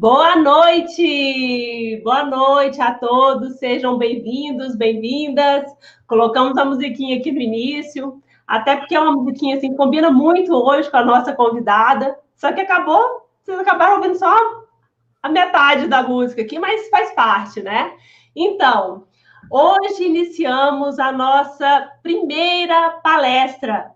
Boa noite a todos, sejam bem-vindos, bem-vindas. Colocamos a musiquinha aqui no início, até porque é uma musiquinha assim, que combina muito hoje com a nossa convidada, só que vocês acabaram ouvindo só a metade da música aqui, mas faz parte, né? Então, hoje iniciamos a nossa primeira palestra,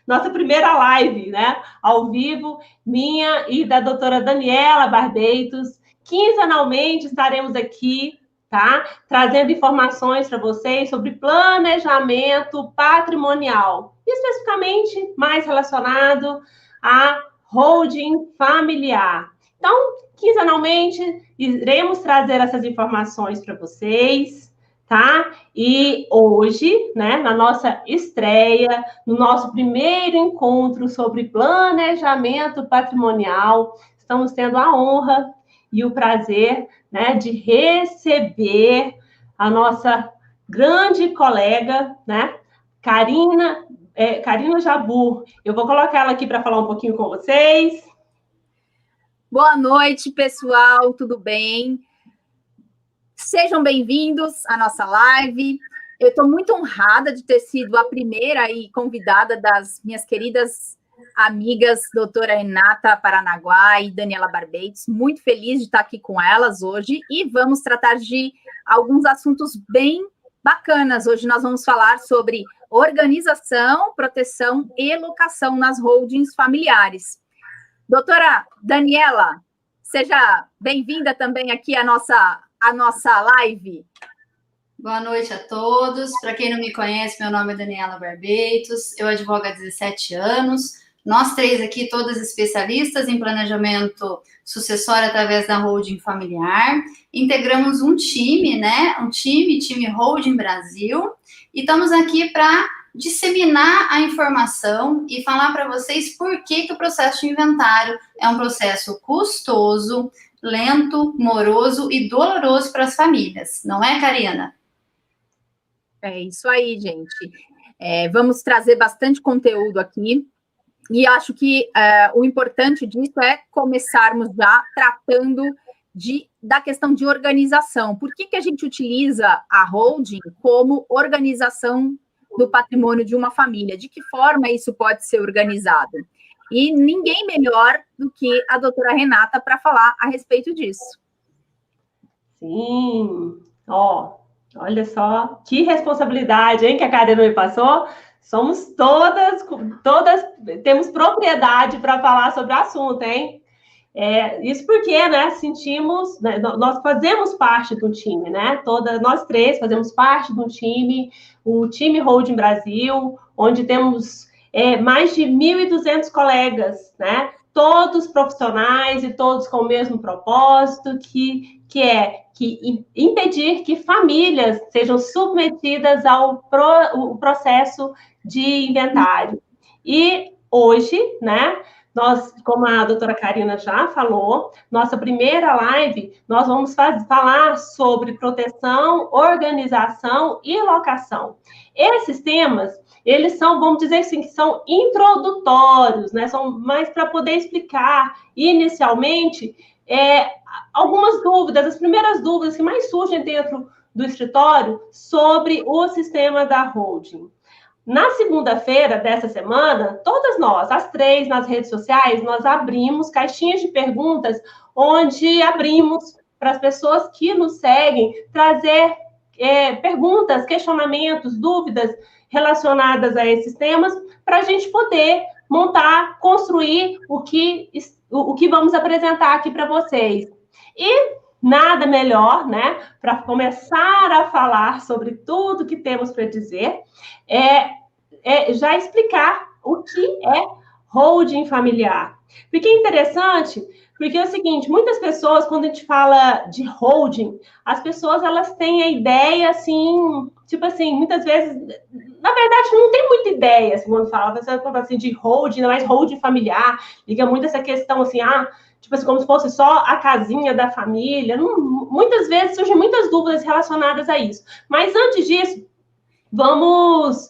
nossa primeira live, né? Ao vivo, minha e da doutora Daniela Barbeitos. Quinzenalmente estaremos aqui, tá? Trazendo informações para vocês sobre planejamento patrimonial, especificamente mais relacionado à holding familiar. Então, quinzenalmente, iremos trazer essas informações para vocês, tá? E hoje, né, na nossa estreia, no nosso primeiro encontro sobre planejamento patrimonial, estamos tendo a honra e o prazer, né, de receber a nossa grande colega, né, Karina Jabur. Eu vou colocar ela aqui para falar um pouquinho com vocês. Boa noite, pessoal, tudo bem? Sejam bem-vindos à nossa live. Eu estou muito honrada de ter sido a primeira e convidada das minhas queridas amigas, doutora Renata Paranaguá e Daniela Barbeitos. Muito feliz de estar aqui com elas hoje e vamos tratar de alguns assuntos bem bacanas. Hoje nós vamos falar sobre organização, proteção e locação nas holdings familiares. Doutora Daniela, seja bem-vinda também aqui à nossa live. Boa noite a todos. Para quem não me conhece, meu nome é Daniela Barbeitos, eu advogo há 17 anos. Nós três aqui, todas especialistas em planejamento sucessório através da holding familiar. Integramos um time, né? Time Holding Brasil. E estamos aqui para disseminar a informação e falar para vocês por que o processo de inventário é um processo custoso, lento, moroso e doloroso para as famílias. Não é, Karina? É isso aí, gente. Vamos trazer bastante conteúdo aqui. E acho que o importante disso é começarmos já tratando da questão de organização. Por que a gente utiliza a holding como organização do patrimônio de uma família? De que forma isso pode ser organizado? E ninguém melhor do que a doutora Renata para falar a respeito disso. Sim, olha só que responsabilidade, hein, que a Karina me passou. Somos todas temos propriedade para falar sobre o assunto, hein? Isso porque, né, sentimos, né, nós fazemos parte do time, né? Nós três fazemos parte do time, o time Holding Brasil, onde temos mais de 1.200 colegas, né? Todos profissionais e todos com o mesmo propósito, que é impedir que famílias sejam submetidas ao processo de inventário. E hoje, né, nós, como a doutora Karina já falou, nossa primeira live, nós vamos falar sobre proteção, organização e locação. Esses temas, eles são, vamos dizer assim, que são introdutórios, né? São mais para poder explicar inicialmente algumas dúvidas, as primeiras dúvidas que mais surgem dentro do escritório sobre o sistema da holding. Na segunda-feira dessa semana, todas nós, as três, nas redes sociais, nós abrimos caixinhas de perguntas, onde abrimos para as pessoas que nos seguem trazer perguntas, questionamentos, dúvidas relacionadas a esses temas, para a gente poder montar, construir o que vamos apresentar aqui para vocês. E nada melhor, né, para começar a falar sobre tudo que temos para dizer, já explicar o que é holding familiar. Porque é interessante, porque é o seguinte, muitas pessoas, quando a gente fala de holding, as pessoas, elas têm a ideia, assim, tipo assim, muitas vezes, na verdade, não tem muita ideia, assim, quando fala assim, de holding, não é holding familiar, liga muito essa questão, assim, tipo assim, como se fosse só a casinha da família. Muitas vezes surgem muitas dúvidas relacionadas a isso. Mas antes disso, vamos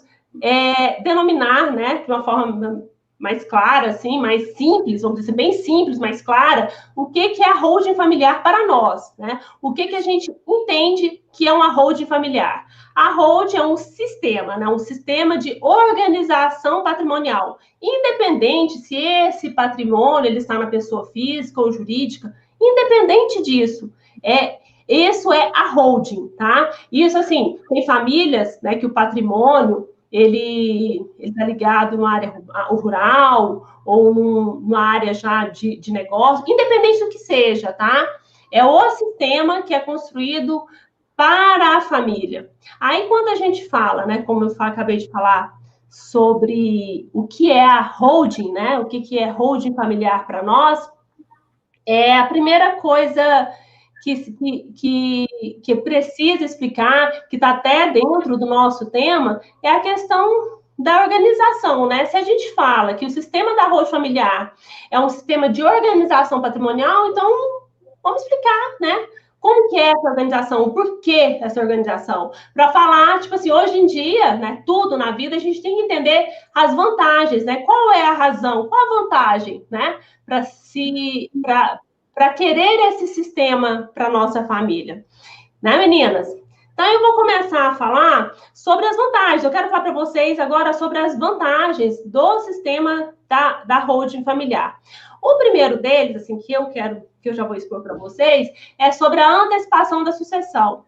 denominar, né, de uma forma mais clara, assim, mais simples, vamos dizer, bem simples, mais clara, o que é a holding familiar para nós, né? O que a gente entende que é uma holding familiar? A holding é um sistema, né? Um sistema de organização patrimonial, independente se esse patrimônio ele está na pessoa física ou jurídica, independente disso, isso é a holding, tá? Isso, assim, tem famílias, né, que o patrimônio ele está ligado numa área rural ou numa área já de negócio, independente do que seja, tá? É o sistema que é construído para a família. Aí, quando a gente fala, né, como eu acabei de falar, sobre o que é a holding, né? O que é holding familiar para nós, a primeira coisa que precisa explicar, que está até dentro do nosso tema, é a questão da organização, né? Se a gente fala que o sistema da holding familiar é um sistema de organização patrimonial, então vamos explicar, né? Como que é essa organização? Por que essa organização? Para falar, tipo assim, hoje em dia, né, tudo na vida, a gente tem que entender as vantagens, né? Qual é a razão, qual a vantagem, né? Para querer esse sistema para nossa família. Né, meninas? Então, eu vou começar a falar sobre as vantagens. Eu quero falar para vocês agora sobre as vantagens do sistema da holding familiar. O primeiro deles, assim, que eu já vou expor para vocês, é sobre a antecipação da sucessão.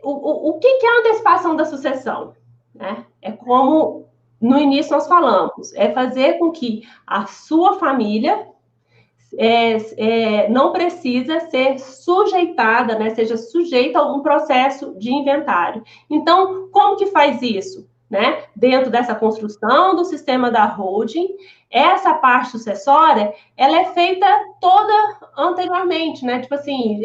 O que é a antecipação da sucessão? Né? É como no início nós falamos, é fazer com que a sua família não precisa ser sujeitada, né, seja sujeita a um processo de inventário. Então, como que faz isso? Né? Dentro dessa construção do sistema da holding, essa parte sucessória, ela é feita toda anteriormente, né? Tipo assim,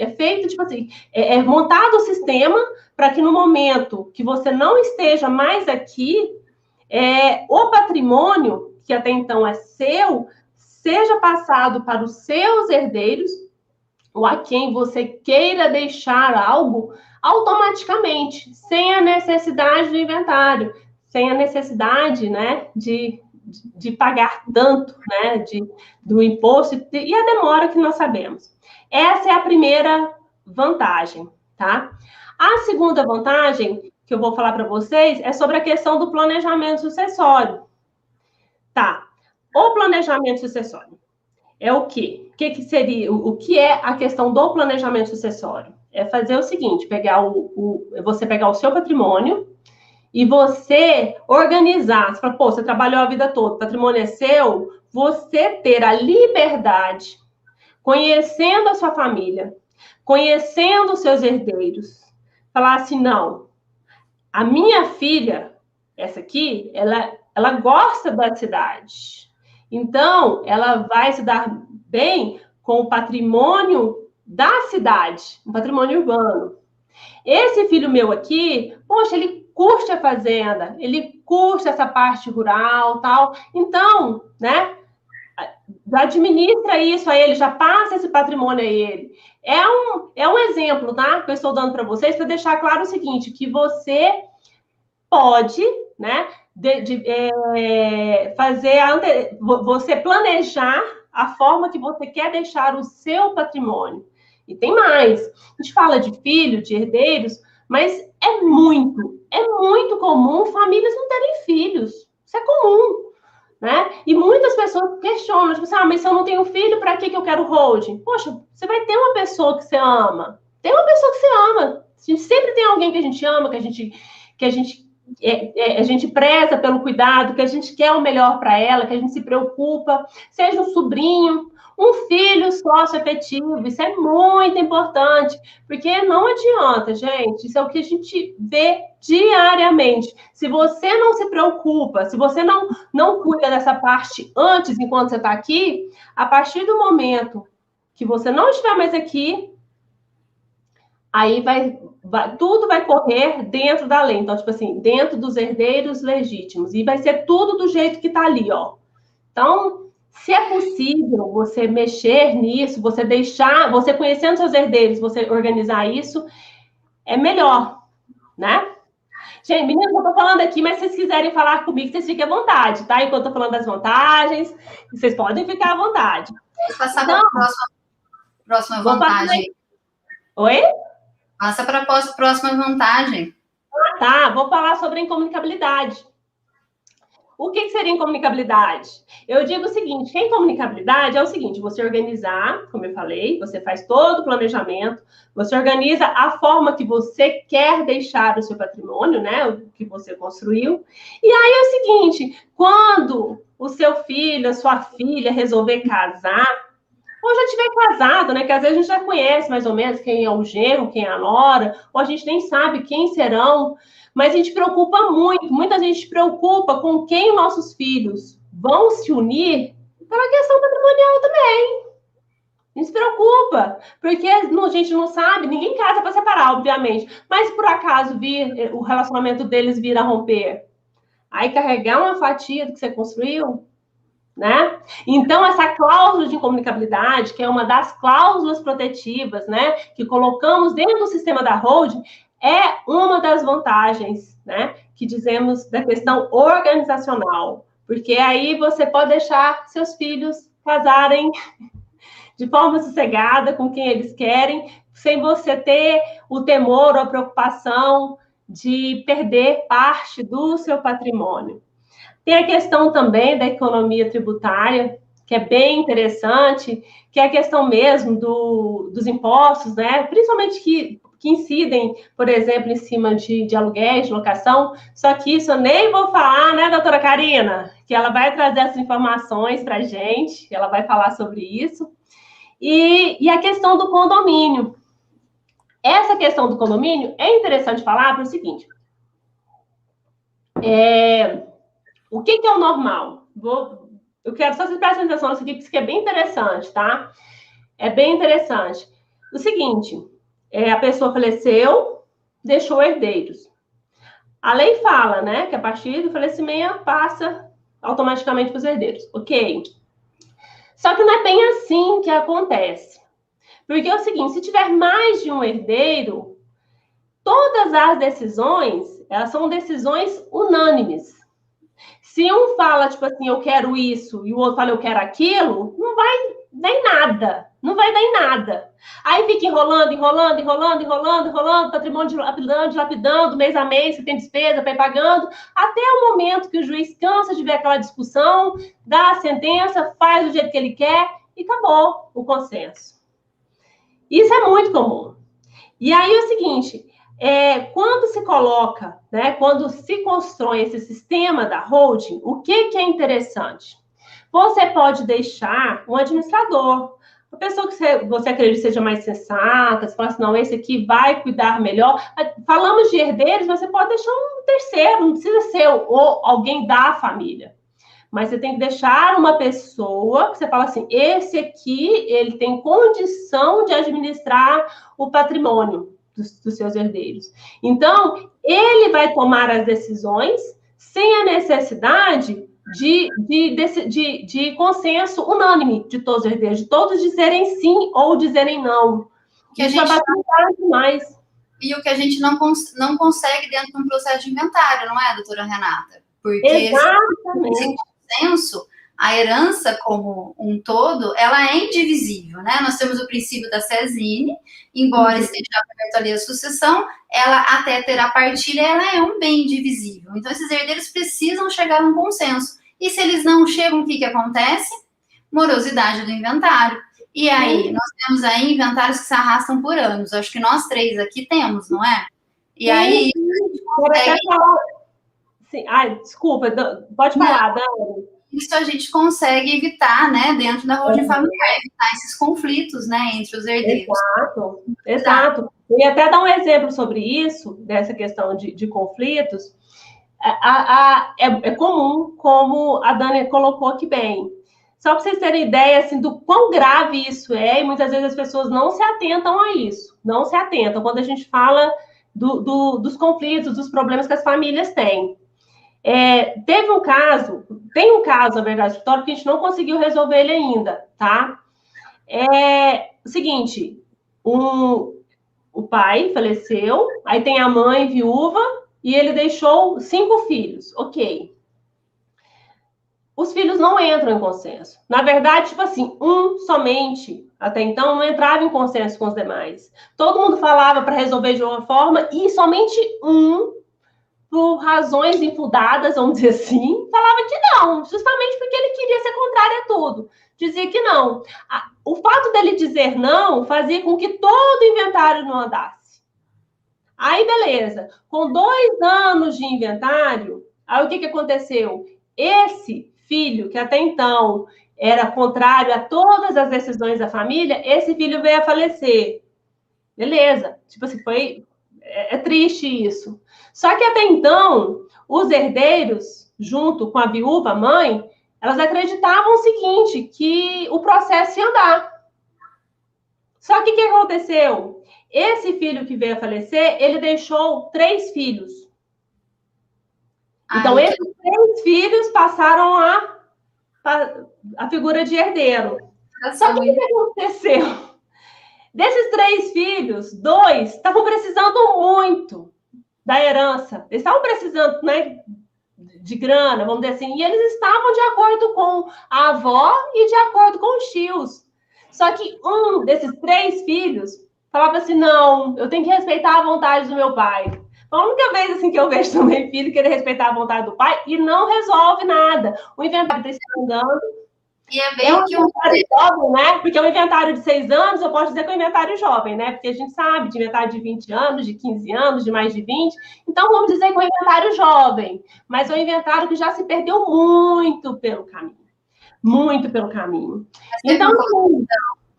é montado o sistema para que no momento que você não esteja mais aqui, o patrimônio, que até então é seu, seja passado para os seus herdeiros, ou a quem você queira deixar algo, automaticamente, sem a necessidade do inventário, sem a necessidade, né, de pagar tanto, né, do imposto e a demora que nós sabemos. Essa é a primeira vantagem, tá? A segunda vantagem que eu vou falar para vocês é sobre a questão do planejamento sucessório. Tá. O planejamento sucessório é o quê? O que é a questão do planejamento sucessório? É fazer o seguinte, você pegar o seu patrimônio e você organizar. Você fala, pô, você trabalhou a vida toda, o patrimônio é seu, você ter a liberdade, conhecendo a sua família, conhecendo os seus herdeiros, falar assim, não, a minha filha, essa aqui, ela gosta da cidade. Então, ela vai se dar bem com o patrimônio da cidade, um patrimônio urbano. Esse filho meu aqui, poxa, ele curte a fazenda, ele curte essa parte rural, tal. Então, né, administra isso a ele, já passa esse patrimônio a ele. É um exemplo, tá? Que eu estou dando para vocês, para deixar claro o seguinte, que você pode, né, você planejar a forma que você quer deixar o seu patrimônio. E tem mais. A gente fala de filho, de herdeiros, mas é muito comum famílias não terem filhos. Isso é comum, né? E muitas pessoas questionam, tipo assim, mas se eu não tenho filho, para que eu quero holding? Poxa, você vai ter uma pessoa que você ama. Tem uma pessoa que você ama. A gente sempre tem alguém que a gente ama, que a gente preza pelo cuidado, que a gente quer o melhor para ela, que a gente se preocupa, seja um sobrinho, um filho sócio-afetivo, isso é muito importante, porque não adianta, gente, isso é o que a gente vê diariamente. Se você não se preocupa, se você não cuida dessa parte antes, enquanto você está aqui, a partir do momento que você não estiver mais aqui, aí tudo vai correr dentro da lei. Então, tipo assim, dentro dos herdeiros legítimos. E vai ser tudo do jeito que está ali, ó. Então, se é possível você mexer nisso, você conhecendo seus herdeiros, você organizar isso, é melhor, né? Gente, meninas, eu tô falando aqui, mas se vocês quiserem falar comigo, vocês fiquem à vontade, tá? Enquanto eu tô falando das vantagens, vocês podem ficar à vontade. Vou passar para a próxima vantagem. Oi? Passa para a próxima vantagem. Tá, vou falar sobre a incomunicabilidade. O que seria incomunicabilidade? Eu digo o seguinte, que a incomunicabilidade é o seguinte, você organizar, como eu falei, você faz todo o planejamento, você organiza a forma que você quer deixar o seu patrimônio, né, o que você construiu, e aí é o seguinte, quando o seu filho, a sua filha resolver casar, ou já tiver casado, né, que às vezes a gente já conhece mais ou menos quem é o genro, quem é a nora, ou a gente nem sabe quem serão, mas a gente preocupa muito, muita gente se preocupa com quem nossos filhos vão se unir pela questão patrimonial também. A gente se preocupa, porque a gente não sabe, ninguém casa para separar, obviamente, mas por acaso o relacionamento deles vir a romper, aí carregar uma fatia do que você construiu, né? Então, essa cláusula de incomunicabilidade, que é uma das cláusulas protetivas, né, que colocamos dentro do sistema da holding, é uma das vantagens, né, que dizemos da questão organizacional, porque aí você pode deixar seus filhos casarem de forma sossegada com quem eles querem, sem você ter o temor ou a preocupação de perder parte do seu patrimônio. Tem a questão também da economia tributária, que é bem interessante, que é a questão mesmo dos impostos, né? Principalmente que incidem, por exemplo, em cima de aluguéis, de locação. Só que isso eu nem vou falar, né, doutora Karina? Que ela vai trazer essas informações para a gente, ela vai falar sobre isso. E a questão do condomínio. Essa questão do condomínio é interessante falar para o seguinte. O que é o normal? Eu quero só vocês prestem atenção nisso aqui, porque isso aqui é bem interessante, tá? É bem interessante. O seguinte, a pessoa faleceu, deixou herdeiros. A lei fala, né, que a partir do falecimento passa automaticamente para os herdeiros. Ok. Só que não é bem assim que acontece. Porque é o seguinte, se tiver mais de um herdeiro, todas as decisões, elas são decisões unânimes. Se um fala, tipo assim, eu quero isso, e o outro fala, eu quero aquilo, não vai dar em nada. Não vai dar em nada. Aí fica enrolando, patrimônio dilapidando, mês a mês, você tem despesa, vai pagando, até o momento que o juiz cansa de ver aquela discussão, dá a sentença, faz do jeito que ele quer, e acabou o consenso. Isso é muito comum. E aí é o seguinte, quando se coloca, né, quando se constrói esse sistema da holding, o que é interessante? Você pode deixar um administrador, uma pessoa que você acredita seja mais sensata, você fala assim, não, esse aqui vai cuidar melhor. Falamos de herdeiros, mas você pode deixar um terceiro, não precisa ser alguém da família. Mas você tem que deixar uma pessoa que você fala assim, esse aqui, ele tem condição de administrar o patrimônio dos seus herdeiros. Então, ele vai tomar as decisões sem a necessidade de consenso unânime de todos os herdeiros, de todos dizerem sim ou dizerem não. Isso é bastante demais. E o que a gente não consegue dentro de um processo de inventário, não é, doutora Renata? Porque esse consenso, a herança como um todo, ela é indivisível, né? Nós temos o princípio da Cesine, embora esteja aberto ali a sucessão, ela até ter a partilha, ela é um bem indivisível. Então, esses herdeiros precisam chegar a um consenso. E se eles não chegam, o que acontece? Morosidade do inventário. E aí, nós temos aí inventários que se arrastam por anos. Acho que nós três aqui temos, não é? E aí, Sim. Ai, desculpa, pode falar, Dani. Isso a gente consegue evitar, né, dentro da holding familiar, evitar esses conflitos, né, entre os herdeiros. Exato. Eu ia até dar um exemplo sobre isso, dessa questão de conflitos. É comum, como a Dani colocou aqui bem. Só para vocês terem ideia, assim, do quão grave isso é, e muitas vezes as pessoas não se atentam a isso. Não se atentam quando a gente fala dos conflitos, dos problemas que as famílias têm. Tem um caso, na verdade, Vitória, que a gente não conseguiu resolver ele ainda, tá? O seguinte, o pai faleceu, aí tem a mãe viúva e ele deixou 5 filhos. Ok. Os filhos não entram em consenso. Na verdade, tipo assim, somente, até então, não entrava em consenso com os demais. Todo mundo falava para resolver de uma forma e somente por razões infundadas, vamos dizer assim, falava que não, justamente porque ele queria ser contrário a tudo. Dizia que não. O fato dele dizer não fazia com que todo o inventário não andasse. Aí, beleza. Com 2 anos de inventário, aí o que aconteceu? Esse filho, que até então era contrário a todas as decisões da família, esse filho veio a falecer. Beleza. Tipo assim, é triste isso. Só que até então, os herdeiros, junto com a viúva, a mãe, elas acreditavam o seguinte, que o processo ia andar. Só que o que aconteceu? Esse filho que veio a falecer, ele deixou 3 filhos. Então, esses 3 filhos passaram a figura de herdeiro. Só que o que aconteceu? Desses 3 filhos, 2 estavam precisando muito da herança. Eles estavam precisando, né, de grana, vamos dizer assim, e eles estavam de acordo com a avó e de acordo com os tios. Só que um desses 3 filhos falava assim, não, eu tenho que respeitar a vontade do meu pai. A única vez assim, que eu vejo também filho querer respeitar a vontade do pai e não resolve nada. O inventário está andando. E é bem que inventário jovem, né? Porque o inventário de 6 anos, eu posso dizer que é um inventário jovem, né? Porque a gente sabe de inventário de 20 anos, de 15 anos, de mais de 20. Então, vamos dizer que é um inventário jovem. Mas é um inventário que já se perdeu muito pelo caminho. Muito pelo caminho. Então,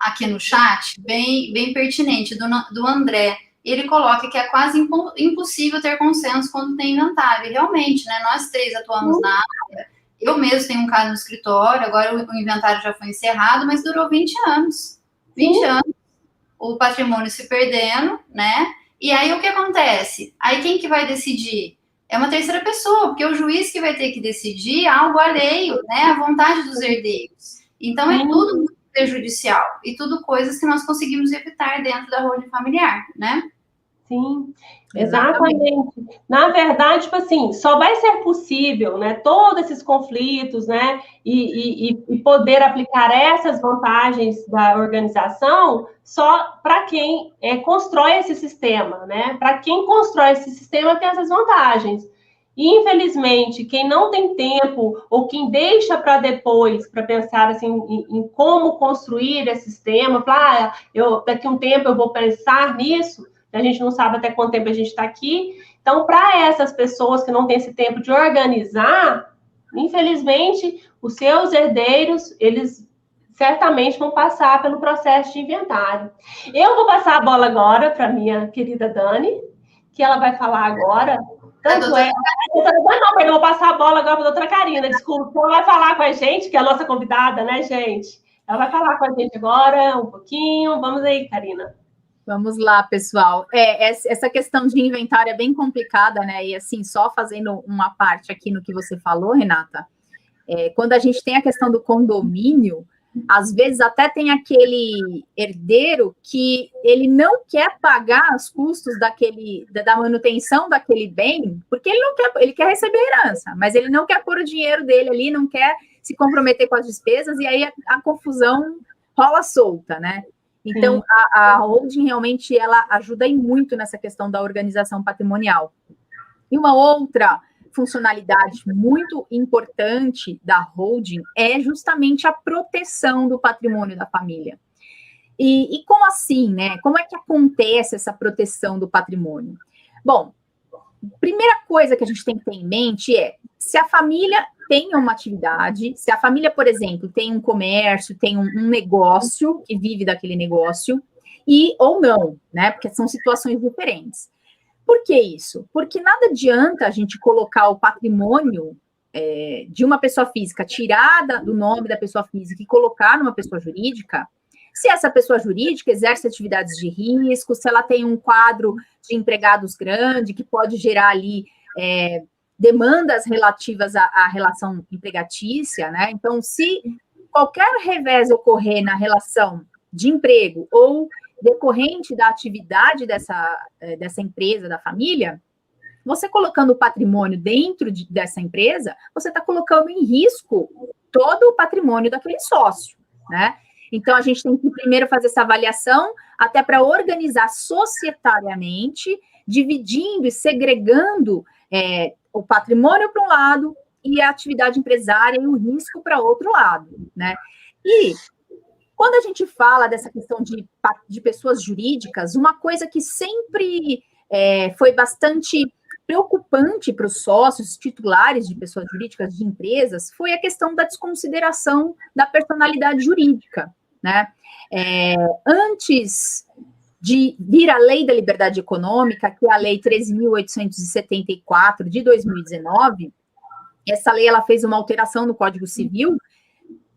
aqui no chat, bem pertinente, do André. Ele coloca que é quase impossível ter consenso quando tem inventário. E realmente, né? Nós 3 atuamos na área. Eu mesmo tenho um caso no escritório, agora o inventário já foi encerrado, mas durou 20 anos. 20 anos, o patrimônio se perdendo, né? E aí o que acontece? Aí quem que vai decidir? É uma terceira pessoa, porque o juiz que vai ter que decidir algo alheio, né? A vontade dos herdeiros. Então é tudo muito prejudicial e tudo coisas que nós conseguimos evitar dentro da holding familiar, né? Sim, exatamente. Na verdade, tipo assim, só vai ser possível, né, todos esses conflitos, né, e poder aplicar essas vantagens da organização só para quem constrói esse sistema, né? Para quem constrói esse sistema tem essas vantagens. E, infelizmente, quem não tem tempo ou quem deixa para depois, para pensar assim, em como construir esse sistema, falar, daqui a um tempo eu vou pensar nisso, a gente não sabe até quanto tempo a gente está aqui. Então, para essas pessoas que não têm esse tempo de organizar, infelizmente, os seus herdeiros, eles certamente vão passar pelo processo de inventário. Eu vou passar a bola agora para minha querida Dani, que ela vai falar agora. Tanto é. Não, eu vou passar a bola agora para a doutora Karina, desculpa. Ela vai falar com a gente, que é a nossa convidada, né, gente? Ela vai falar com a gente agora um pouquinho. Vamos aí, Karina. Vamos lá, pessoal. Essa questão de inventário é bem complicada, né? E assim, só fazendo uma parte aqui no que você falou, Renata, quando a gente tem a questão do condomínio, às vezes até tem aquele herdeiro que ele não quer pagar os custos da manutenção daquele bem, porque ele quer receber herança, mas ele não quer pôr o dinheiro dele ali, não quer se comprometer com as despesas, e aí a confusão rola solta, né? Então, a holding realmente ela ajuda muito nessa questão da organização patrimonial. E uma outra funcionalidade muito importante da holding é justamente a proteção do patrimônio da família. E como assim, né? Como é que acontece essa proteção do patrimônio? Bom, primeira coisa que a gente tem que ter em mente é, se a família tem uma atividade, se a família, por exemplo, tem um comércio, tem um negócio, que vive daquele negócio, ou não, né? Porque são situações diferentes. Por que isso? Porque nada adianta a gente colocar o patrimônio de uma pessoa física, tirar do nome da pessoa física e colocar numa pessoa jurídica, se essa pessoa jurídica exerce atividades de risco, se ela tem um quadro de empregados grande, que pode gerar ali demandas relativas à relação empregatícia, né? Então, se qualquer revés ocorrer na relação de emprego ou decorrente da atividade dessa empresa, da família, você colocando o patrimônio dentro dessa empresa, você está colocando em risco todo o patrimônio daquele sócio, né? Então, a gente tem que primeiro fazer essa avaliação, até para organizar societariamente, dividindo e segregando o patrimônio para um lado e a atividade empresária e o risco para outro lado, né? E quando a gente fala dessa questão de pessoas jurídicas, uma coisa que sempre foi bastante preocupante para os sócios titulares de pessoas jurídicas de empresas foi a questão da desconsideração da personalidade jurídica, né? Antes de vir a Lei da Liberdade Econômica, que é a Lei 13.874 de 2019, essa lei ela fez uma alteração no Código Civil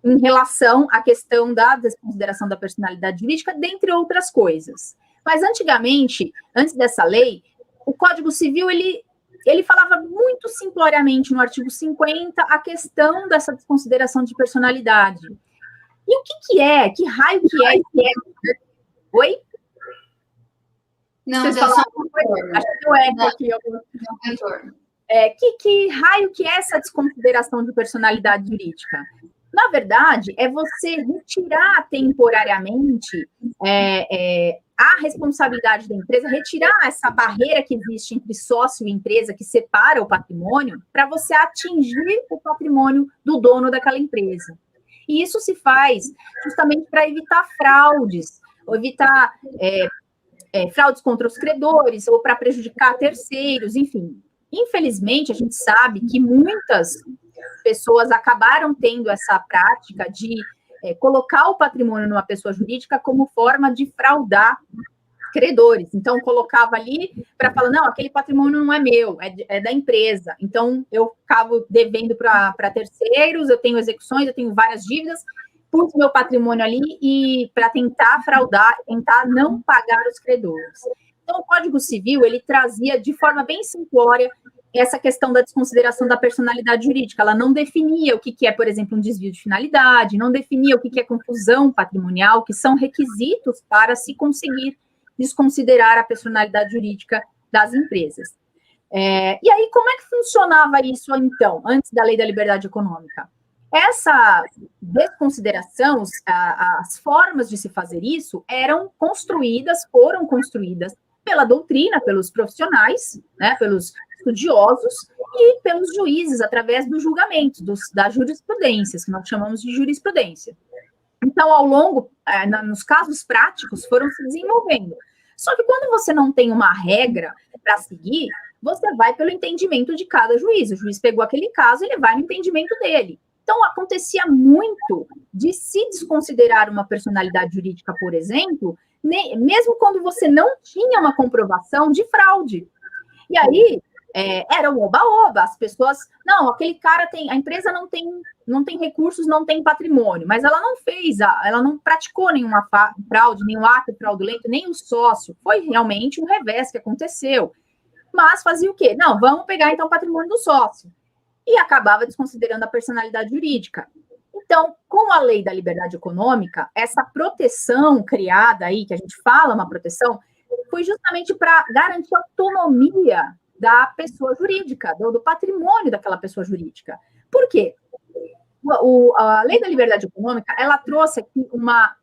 em relação à questão da desconsideração da personalidade jurídica, dentre outras coisas. Mas antigamente, antes dessa lei, o Código Civil, ele falava muito simploriamente no artigo 50 a questão dessa desconsideração de personalidade. E o que é? Que raio que é? Oi? Não, vocês deu só um retorno. Acho que eu erro aqui. Um retorno. Que raio que é essa desconsideração de personalidade jurídica? Na verdade, é você retirar temporariamente a responsabilidade da empresa, retirar essa barreira que existe entre sócio e empresa, que separa o patrimônio, para você atingir o patrimônio do dono daquela empresa. E isso se faz justamente para evitar fraudes, ou evitar fraudes contra os credores, ou para prejudicar terceiros, enfim. Infelizmente, a gente sabe que muitas pessoas acabaram tendo essa prática de colocar o patrimônio numa pessoa jurídica como forma de fraudar credores. Então, colocava ali para falar, não, aquele patrimônio não é meu, é da empresa. Então, eu acabo devendo para terceiros, eu tenho execuções, eu tenho várias dívidas, pus meu patrimônio ali e para tentar fraudar, tentar não pagar os credores. Então, o Código Civil, ele trazia de forma bem simplória essa questão da desconsideração da personalidade jurídica. Ela não definia o que é, por exemplo, um desvio de finalidade, não definia o que é confusão patrimonial, que são requisitos para se conseguir desconsiderar a personalidade jurídica das empresas. E aí, como é que funcionava isso, então, antes da Lei da Liberdade Econômica? Essa desconsideração, as formas de se fazer isso foram construídas pela doutrina, pelos profissionais, né, pelos estudiosos e pelos juízes, através do julgamento, das jurisprudências, que nós chamamos de jurisprudência. Então, ao longo, nos casos práticos, foram se desenvolvendo. Só que quando você não tem uma regra para seguir, você vai pelo entendimento de cada juiz. O juiz pegou aquele caso, ele vai no entendimento dele. Então, acontecia muito de se desconsiderar uma personalidade jurídica, por exemplo, mesmo quando você não tinha uma comprovação de fraude. E aí, era um oba-oba, as pessoas, não, aquele cara a empresa não tem recursos, não tem patrimônio, mas ela não praticou nenhuma fraude, nenhum ato fraudulento, nem o sócio, foi realmente um revés que aconteceu. Mas fazia o quê? Não, vamos pegar então o patrimônio do sócio. E acabava desconsiderando a personalidade jurídica. Então, com a Lei da Liberdade Econômica, essa proteção criada aí, que a gente fala uma proteção, foi justamente para garantir a autonomia da pessoa jurídica, do patrimônio daquela pessoa jurídica. Por quê? A Lei da Liberdade Econômica, ela trouxe aqui uma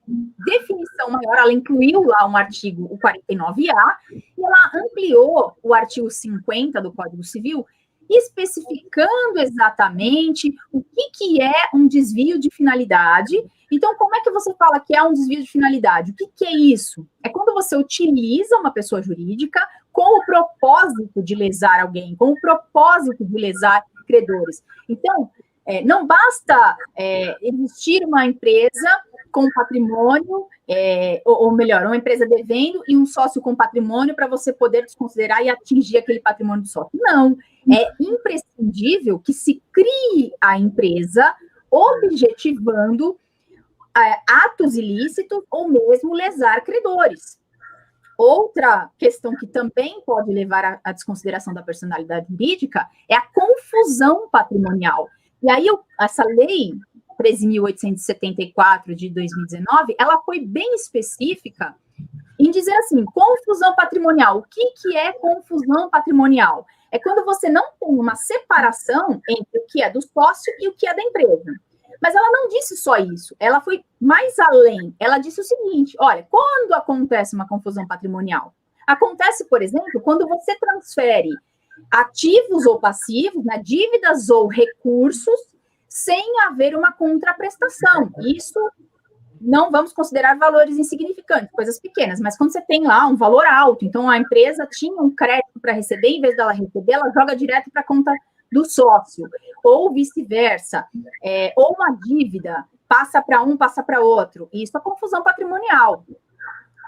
definição maior, ela incluiu lá um artigo, o 49A, e ela ampliou o artigo 50 do Código Civil, especificando exatamente o que é um desvio de finalidade. Então, como é que você fala que é um desvio de finalidade? O que é isso? É quando você utiliza uma pessoa jurídica com o propósito de lesar alguém, com o propósito de lesar credores. Então, não basta existir uma empresa com patrimônio, ou melhor, uma empresa devendo e um sócio com patrimônio para você poder desconsiderar e atingir aquele patrimônio do sócio. Não, é imprescindível que se crie a empresa objetivando atos ilícitos ou mesmo lesar credores. Outra questão que também pode levar à desconsideração da personalidade jurídica é a confusão patrimonial. E aí, essa lei 13.874 de 2019, ela foi bem específica em dizer assim, confusão patrimonial. O que é confusão patrimonial? é quando você não tem uma separação entre o que é do sócio e o que é da empresa. Mas ela não disse só isso, ela foi mais além. Ela disse o seguinte, olha, quando acontece uma confusão patrimonial? Acontece, por exemplo, quando você transfere ativos ou passivos, né, dívidas ou recursos, sem haver uma contraprestação. Isso não vamos considerar valores insignificantes, coisas pequenas, mas quando você tem lá um valor alto, então a empresa tinha um crédito para receber, em vez dela receber, ela joga direto para a conta do sócio, ou vice-versa, ou uma dívida, passa para um, passa para outro. Isso é confusão patrimonial.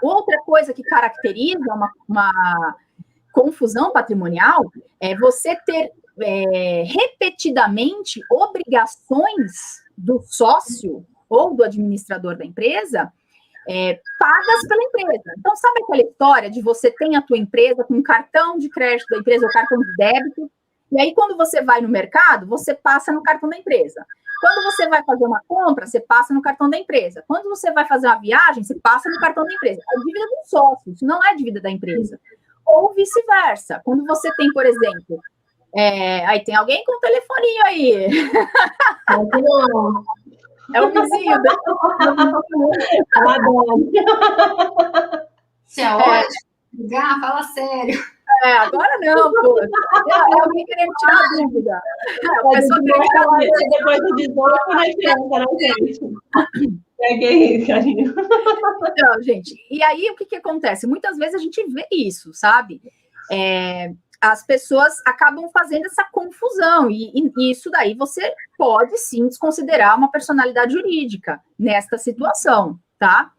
Outra coisa que caracteriza uma confusão patrimonial é você ter repetidamente obrigações do sócio ou do administrador da empresa pagas pela empresa. Então, sabe aquela história de você tem a tua empresa com um cartão de crédito da empresa ou cartão de débito, e aí quando você vai no mercado, você passa no cartão da empresa. Quando você vai fazer uma compra, você passa no cartão da empresa. Quando você vai fazer uma viagem, você passa no cartão da empresa. É dívida do sócio, isso não é dívida da empresa. Ou vice-versa. Quando você tem, por exemplo, aí tem alguém com um telefoninho aí. É o vizinho. Você é ótimo. Ligar, fala sério. Agora não, pô. É alguém querendo tirar a dúvida. A pessoa querendo tirar a dúvida. Depois do 18, né, criança, né, gente? Que é isso, carinho. Então, gente, e aí o que acontece? Muitas vezes a gente vê isso, sabe? As pessoas acabam fazendo essa confusão, e isso daí você pode sim desconsiderar uma personalidade jurídica nesta situação, tá?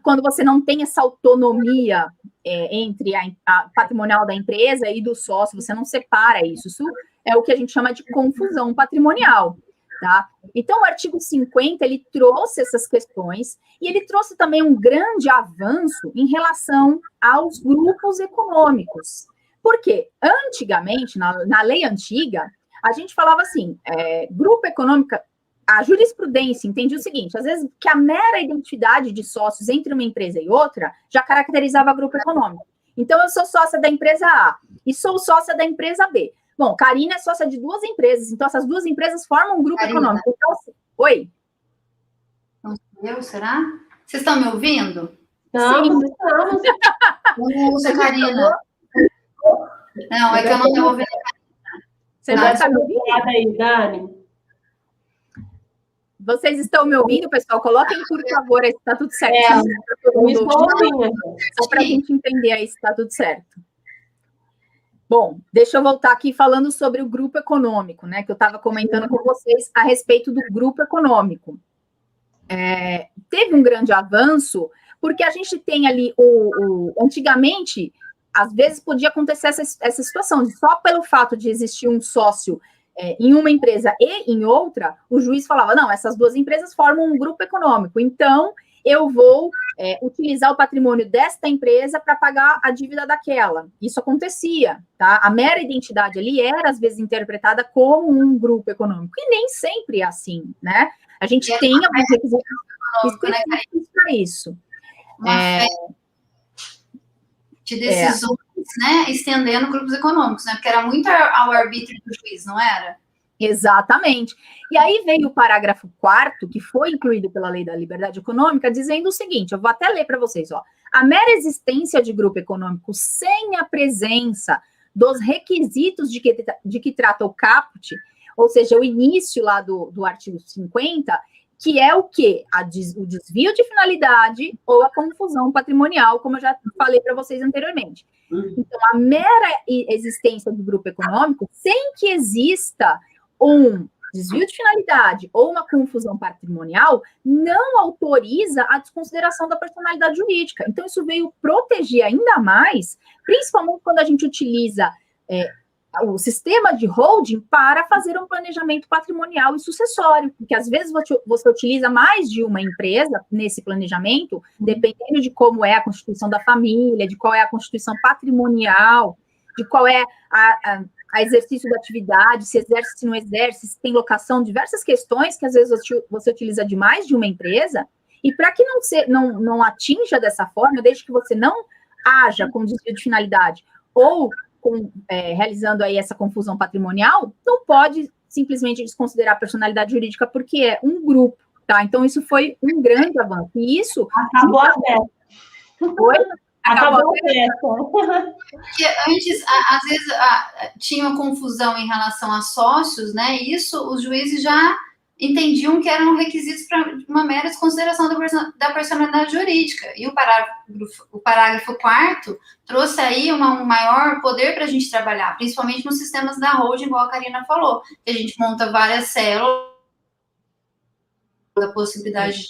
Quando você não tem essa autonomia entre a patrimonial da empresa e do sócio, você não separa isso. Isso é o que a gente chama de confusão patrimonial, tá? Então, o artigo 50, ele trouxe essas questões, e ele trouxe também um grande avanço em relação aos grupos econômicos. Porque, antigamente, na lei antiga, a gente falava assim, grupo econômico, a jurisprudência entendia o seguinte, às vezes que a mera identidade de sócios entre uma empresa e outra já caracterizava grupo econômico. Então, eu sou sócia da empresa A e sou sócia da empresa B. Bom, Karina é sócia de 2 empresas, então essas 2 empresas formam um grupo econômico. Então, oi? Não sou eu, será? Vocês estão me ouvindo? Estamos. Não usa, Karina. Não, é que eu não estou ouvindo. Você não está me ouvindo aí, Dani? Vocês estão me ouvindo, pessoal? Coloquem, por favor, aí se está tudo certo. Só para a gente entender aí se está tudo certo. Bom, deixa eu voltar aqui falando sobre o grupo econômico, né? Que eu estava comentando com vocês a respeito do grupo econômico. Teve um grande avanço, porque a gente tem ali antigamente, às vezes podia acontecer essa situação, de só pelo fato de existir um sócio em uma empresa e em outra, o juiz falava, não, essas 2 empresas formam um grupo econômico, então eu vou utilizar o patrimônio desta empresa para pagar a dívida daquela. Isso acontecia, tá? A mera identidade ali era, às vezes, interpretada como um grupo econômico, e nem sempre é assim, né? A gente tem alguns requisitos específicos para isso. De decisões, né, estendendo grupos econômicos, né, porque era muito ao arbítrio do juiz, não era? Exatamente. E aí veio o parágrafo 4º, que foi incluído pela Lei da Liberdade Econômica, dizendo o seguinte, eu vou até ler para vocês, ó. A mera existência de grupo econômico sem a presença dos requisitos de que trata o caput, ou seja, o início lá do artigo 50, que é o quê? O desvio de finalidade ou a confusão patrimonial, como eu já falei para vocês anteriormente. Então, a mera existência do grupo econômico, sem que exista um desvio de finalidade ou uma confusão patrimonial, não autoriza a desconsideração da personalidade jurídica. Então, isso veio proteger ainda mais, principalmente quando a gente utiliza o sistema de holding para fazer um planejamento patrimonial e sucessório, porque às vezes você utiliza mais de uma empresa nesse planejamento, dependendo de como é a constituição da família, de qual é a constituição patrimonial, de qual é a exercício da atividade, se exerce, se não exerce, se tem locação, diversas questões que às vezes você utiliza de mais de uma empresa, e para que não atinja dessa forma, desde que você não haja com desvio de finalidade ou realizando aí essa confusão patrimonial, não pode simplesmente desconsiderar a personalidade jurídica porque é um grupo, tá? Então, isso foi um grande avanço. E isso... Acabou a festa. Foi? Acabou a festa. Porque antes, às vezes, tinha uma confusão em relação a sócios, né? E isso os juízes já entendiam que eram requisitos para uma mera desconsideração da personalidade jurídica. E o parágrafo 4º trouxe aí um maior poder para a gente trabalhar, principalmente nos sistemas da holding, igual a Karina falou, que a gente monta várias células, a possibilidade de,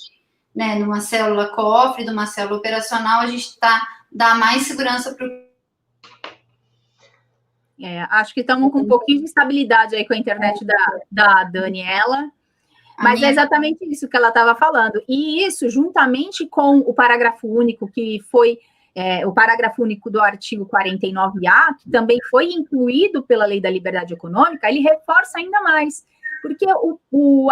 né, numa célula cofre, numa célula operacional, a gente dá mais segurança para o... acho que estamos com um pouquinho de estabilidade aí com a internet da Daniela. Mas é exatamente isso que ela estava falando. E isso, juntamente com o parágrafo único, que foi o parágrafo único do artigo 49A, que também foi incluído pela Lei da Liberdade Econômica, ele reforça ainda mais. Porque o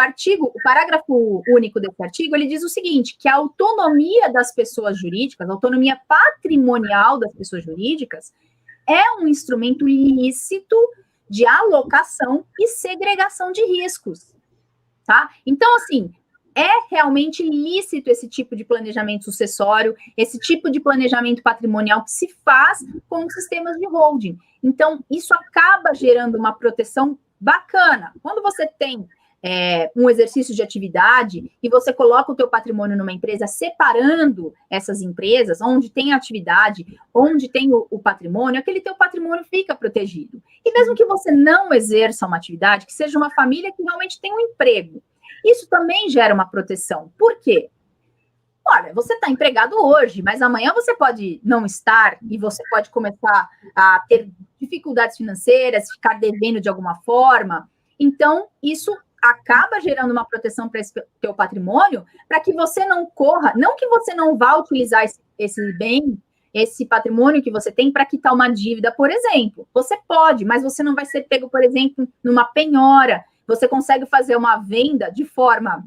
parágrafo único desse artigo, ele diz o seguinte, que a autonomia das pessoas jurídicas, a autonomia patrimonial das pessoas jurídicas, é um instrumento lícito de alocação e segregação de riscos. Tá? Então, assim, é realmente lícito esse tipo de planejamento sucessório, esse tipo de planejamento patrimonial que se faz com os sistemas de holding. Então, isso acaba gerando uma proteção bacana. Quando você tem um exercício de atividade e você coloca o teu patrimônio numa empresa, separando essas empresas, onde tem a atividade, onde tem o patrimônio, aquele teu patrimônio fica protegido. E mesmo que você não exerça uma atividade, que seja uma família que realmente tem um emprego, isso também gera uma proteção. Por quê? Olha, você está empregado hoje, mas amanhã você pode não estar e você pode começar a ter dificuldades financeiras, ficar devendo de alguma forma. Então, isso acaba gerando uma proteção para esse teu patrimônio, para que você não corra, não que você não vá utilizar esse bem, esse patrimônio que você tem para quitar uma dívida, por exemplo. Você pode, mas você não vai ser pego, por exemplo, numa penhora. Você consegue fazer uma venda de forma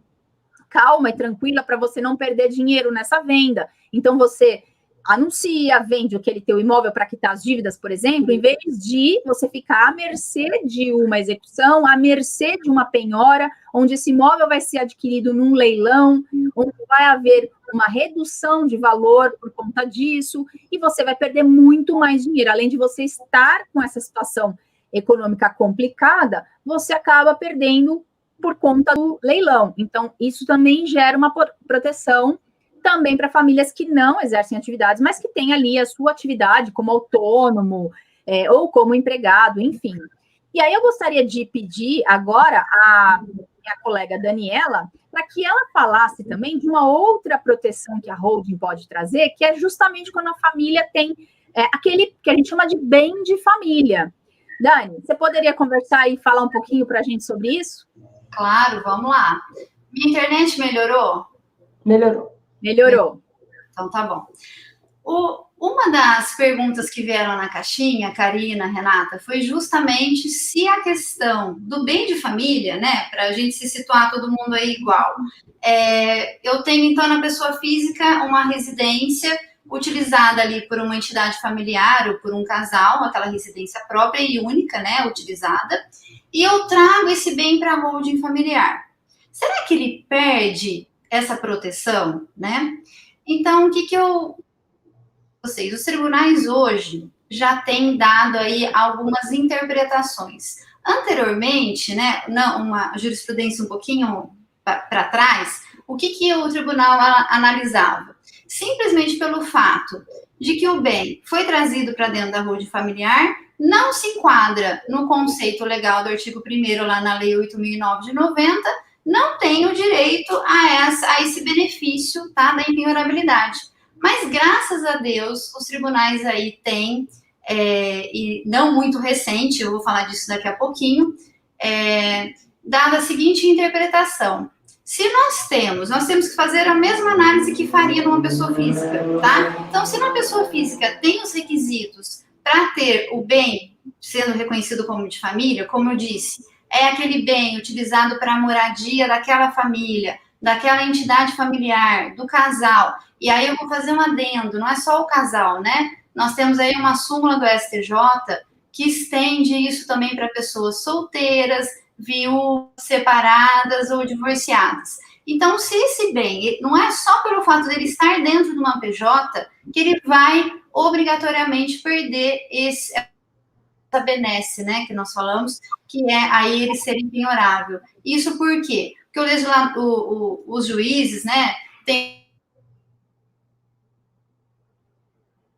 calma e tranquila para você não perder dinheiro nessa venda. Então, você anuncia, vende aquele teu imóvel para quitar as dívidas, por exemplo, em vez de você ficar à mercê de uma execução, à mercê de uma penhora, onde esse imóvel vai ser adquirido num leilão, onde vai haver uma redução de valor por conta disso, e você vai perder muito mais dinheiro. Além de você estar com essa situação econômica complicada, você acaba perdendo por conta do leilão. Então, isso também gera uma proteção também para famílias que não exercem atividades, mas que têm ali a sua atividade como autônomo ou como empregado, enfim. E aí eu gostaria de pedir agora a minha colega Daniela para que ela falasse também de uma outra proteção que a holding pode trazer, que é justamente quando a família tem aquele que a gente chama de bem de família. Dani, você poderia conversar e falar um pouquinho para a gente sobre isso? Claro, vamos lá. Minha internet melhorou? Melhorou. Então, tá bom. Uma das perguntas que vieram na caixinha, Karina, Renata, foi justamente se a questão do bem de família, né, para a gente se situar todo mundo aí igual. Eu tenho, então, na pessoa física, uma residência utilizada ali por uma entidade familiar ou por um casal, aquela residência própria e única, né, utilizada, e eu trago esse bem para a holding familiar. Será que ele perde essa proteção, né? Então, os tribunais hoje já têm dado aí algumas interpretações. Anteriormente, né, uma jurisprudência um pouquinho para trás, o que o tribunal analisava? Simplesmente pelo fato de que o bem foi trazido para dentro da holding familiar, não se enquadra no conceito legal do artigo 1º lá na Lei 8.009 de 90, não tem o direito a esse benefício, tá, da impenhorabilidade. Mas, graças a Deus, os tribunais aí têm, e não muito recente, eu vou falar disso daqui a pouquinho, dada a seguinte interpretação. Se nós temos que fazer a mesma análise que faria numa pessoa física, tá? Então, se uma pessoa física tem os requisitos para ter o bem sendo reconhecido como de família, como eu disse, é aquele bem utilizado para a moradia daquela família, daquela entidade familiar, do casal. E aí eu vou fazer um adendo, não é só o casal, né? Nós temos aí uma súmula do STJ que estende isso também para pessoas solteiras, viúvas, separadas ou divorciadas. Então, se esse bem, não é só pelo fato dele estar dentro de uma PJ que ele vai obrigatoriamente perder essa benesse, né, que nós falamos, que é aí ele ser impenhorável. Isso por quê? Porque os juízes, né, tem...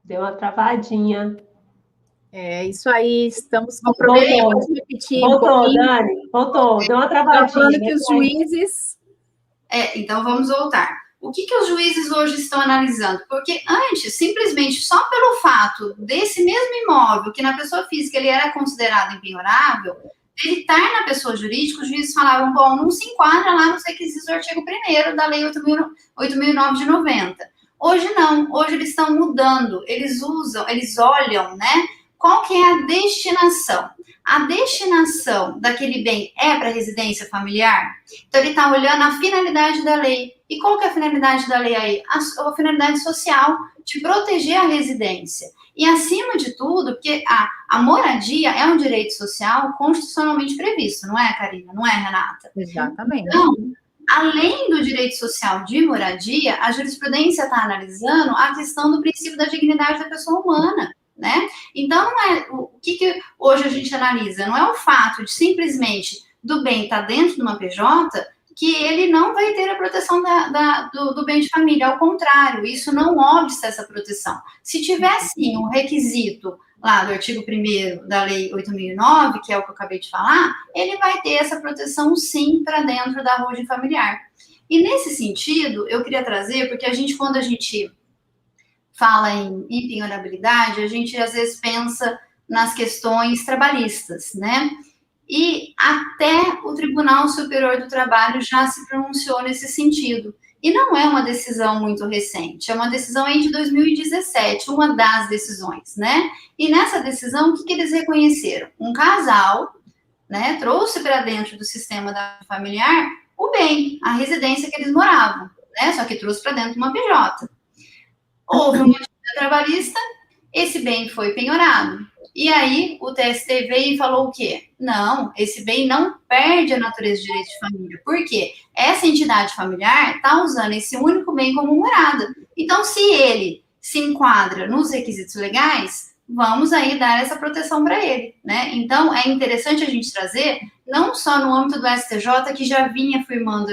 Deu uma travadinha. É isso aí, estamos com problema. Voltou, Dani, voltou, deu uma travadinha. Falando que os juízes... então vamos voltar. O que os juízes hoje estão analisando? Porque antes, simplesmente só pelo fato desse mesmo imóvel, que na pessoa física ele era considerado impenhorável, ele estar na pessoa jurídica, os juízes falavam, bom, não se enquadra lá nos requisitos do artigo 1º da Lei 8.009 de 90. Hoje não, hoje eles estão mudando, eles olham, né, qual que é a destinação. A destinação daquele bem é para residência familiar? Então, ele está olhando a finalidade da lei. E qual que é a finalidade da lei aí? A finalidade social, de proteger a residência. E, acima de tudo, porque a moradia é um direito social constitucionalmente previsto, não é, Karina? Não é, Renata? Exatamente. Então, além do direito social de moradia, a jurisprudência está analisando a questão do princípio da dignidade da pessoa humana. Né? Então, não é o que hoje a gente analisa, não é o fato de simplesmente do bem estar dentro de uma PJ que ele não vai ter a proteção do bem de família, ao contrário, isso não obsta essa proteção. Se tiver, sim, um requisito lá do artigo 1º da Lei 8.009, que é o que eu acabei de falar, ele vai ter essa proteção, sim, para dentro da origem familiar. E, nesse sentido, eu queria trazer, porque quando a gente fala em impenhorabilidade, a gente às vezes pensa nas questões trabalhistas, né? E até o Tribunal Superior do Trabalho já se pronunciou nesse sentido. E não é uma decisão muito recente, é uma decisão aí de 2017, uma das decisões, né? E nessa decisão, o que eles reconheceram? Um casal, né, trouxe para dentro do sistema familiar o bem, a residência que eles moravam, né? Só que trouxe para dentro de uma PJ. Houve uma dívida trabalhista, esse bem foi penhorado. E aí, o TST veio e falou o quê? Não, esse bem não perde a natureza de direito de família. Por quê? Essa entidade familiar está usando esse único bem como morada. Então, se ele se enquadra nos requisitos legais, vamos aí dar essa proteção para ele, né? Então, é interessante a gente trazer, não só no âmbito do STJ, que já vinha firmando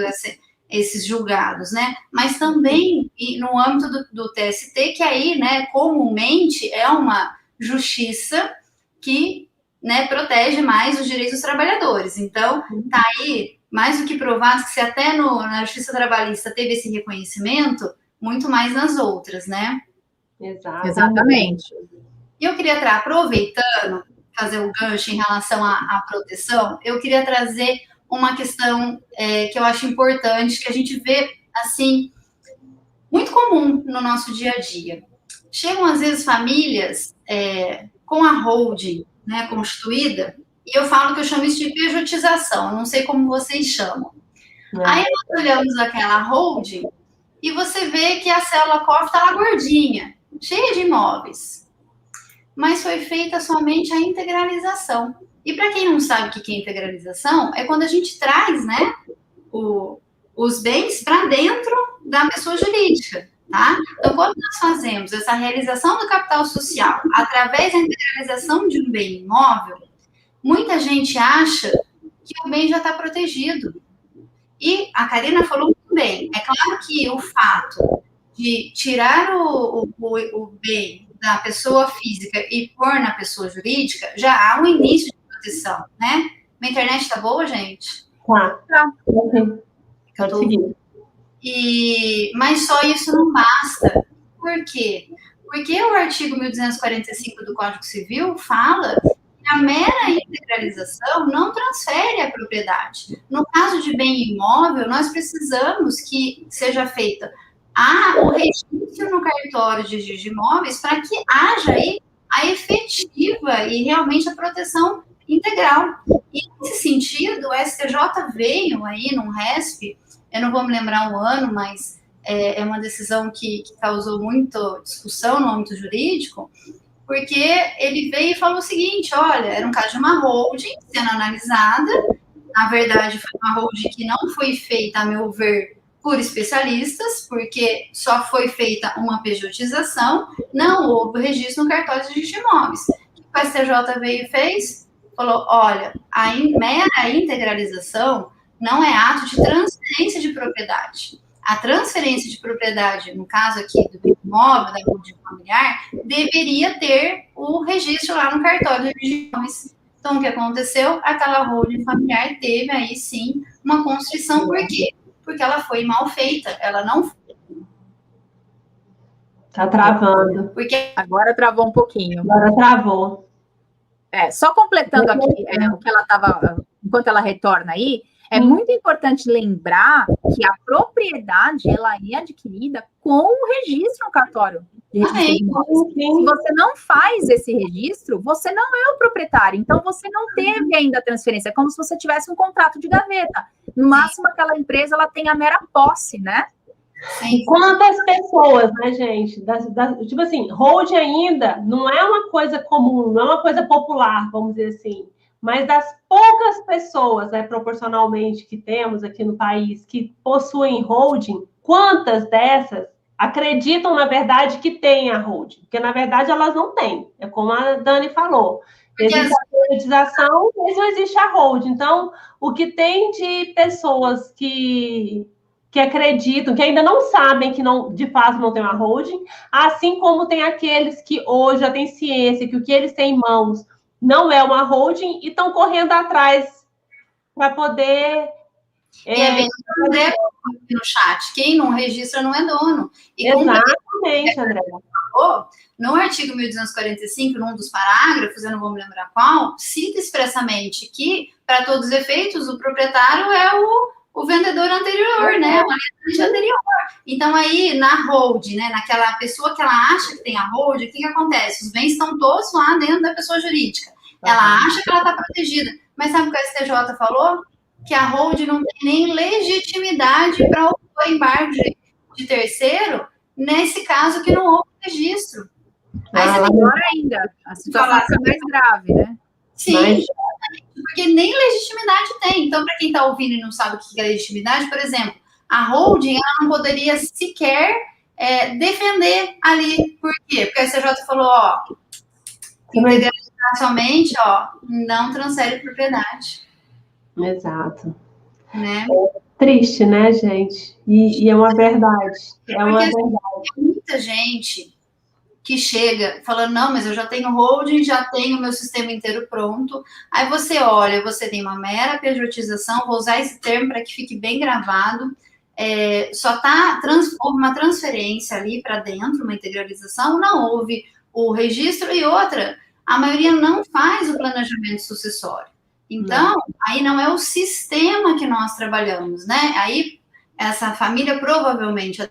esses julgados, né? Mas também no âmbito do TST, que aí, né, comumente é uma justiça que, né, protege mais os direitos dos trabalhadores. Então, tá aí mais do que provado que se até na justiça trabalhista teve esse reconhecimento, muito mais nas outras, né? Exatamente. E eu queria aproveitando, fazer um gancho em relação à proteção, eu queria trazer uma questão que eu acho importante, que a gente vê, assim, muito comum no nosso dia a dia. Chegam, às vezes, famílias com a holding, né, constituída, e eu falo que eu chamo isso de pejotização, não sei como vocês chamam. Aí nós olhamos aquela holding e você vê que a célula cofre está lá gordinha, cheia de imóveis. Mas foi feita somente a integralização. E para quem não sabe o que é integralização, é quando a gente traz, né, os bens para dentro da pessoa jurídica, tá? Então, quando nós fazemos essa realização do capital social através da integralização de um bem imóvel, muita gente acha que o bem já está protegido. E a Karina falou muito bem. É claro que o fato de tirar o bem da pessoa física e pôr na pessoa jurídica, já há um início de proteção, né? Minha internet tá boa, gente? Tá. Pode seguir. Mas só isso não basta. Por quê? Porque o artigo 1245 do Código Civil fala que a mera integralização não transfere a propriedade. No caso de bem imóvel, nós precisamos que seja feita o registro no cartório de registro de imóveis para que haja aí a efetiva e realmente a proteção integral. E, nesse sentido, o STJ veio aí num RESP, eu não vou me lembrar o ano, mas é uma decisão que causou muita discussão no âmbito jurídico, porque ele veio e falou o seguinte, olha, era um caso de uma holding sendo analisada, na verdade foi uma holding que não foi feita, a meu ver, por especialistas, porque só foi feita uma pejotização, não houve registro no cartório de registro de imóveis. O que o STJ veio e fez? Falou, olha, a mera integralização não é ato de transferência de propriedade. A transferência de propriedade, no caso aqui do imóvel, da holding familiar, deveria ter o registro lá no cartório de registro de imóveis. Então, o que aconteceu? Aquela holding familiar teve aí, sim, uma constrição. Por quê? Porque ela foi mal feita, ela não... Tá travando. Porque... Agora travou um pouquinho. Agora travou. Só completando aqui o que ela estava, enquanto ela retorna aí, é muito importante lembrar que a propriedade, ela é adquirida com o registro no cartório de registro de imóveis. Se você não faz esse registro, você não é o proprietário, então você não teve ainda a transferência, é como se você tivesse um contrato de gaveta. No máximo, aquela empresa, ela tem a mera posse, né? E quantas pessoas, né, gente? Tipo assim, hold ainda não é uma coisa comum, não é uma coisa popular, vamos dizer assim. Mas das poucas pessoas, né, proporcionalmente, que temos aqui no país que possuem holding, quantas dessas acreditam, na verdade, que tem a holding? Porque, na verdade, elas não têm. É como a Dani falou. Existe a priorização, mas não existe a holding. Então, o que tem de pessoas que acreditam, que ainda não sabem que não, de fato não tem uma holding, assim como tem aqueles que hoje já têm ciência que o que eles têm em mãos não é uma holding e estão correndo atrás para poder... E é bem André no chat, quem não registra não é dono. E exatamente, André. No artigo 1245, num dos parágrafos, eu não vou me lembrar qual, cita expressamente que, para todos os efeitos, o proprietário é o vendedor anterior, né? O alienante anterior. Então, aí, na holding, né? Naquela pessoa que ela acha que tem a holding, o que acontece? Os bens estão todos lá dentro da pessoa jurídica. Ela acha que ela está protegida. Mas sabe o que a STJ falou? Que a holding não tem nem legitimidade para opor embargo de terceiro, nesse caso que não houve registro. Aí você tem pior ainda. A situação fica mais grave, né? Sim, porque nem legitimidade tem. Então, para quem está ouvindo e não sabe o que é legitimidade, por exemplo, a holding ela não poderia sequer defender ali. Por quê? Porque a STJ falou, ó, integracionalmente, ó, não transfere propriedade. Exato. Né? É triste, né, gente? E é uma verdade. É uma verdade. Tem muita gente que chega falando, não, mas eu já tenho holding, já tenho o meu sistema inteiro pronto. Aí você olha, você tem uma mera pejotização, vou usar esse termo para que fique bem gravado, houve uma transferência ali para dentro, uma integralização, não houve o registro e outra, a maioria não faz o planejamento sucessório. Então, aí não é o sistema que nós trabalhamos, né? Aí, essa família provavelmente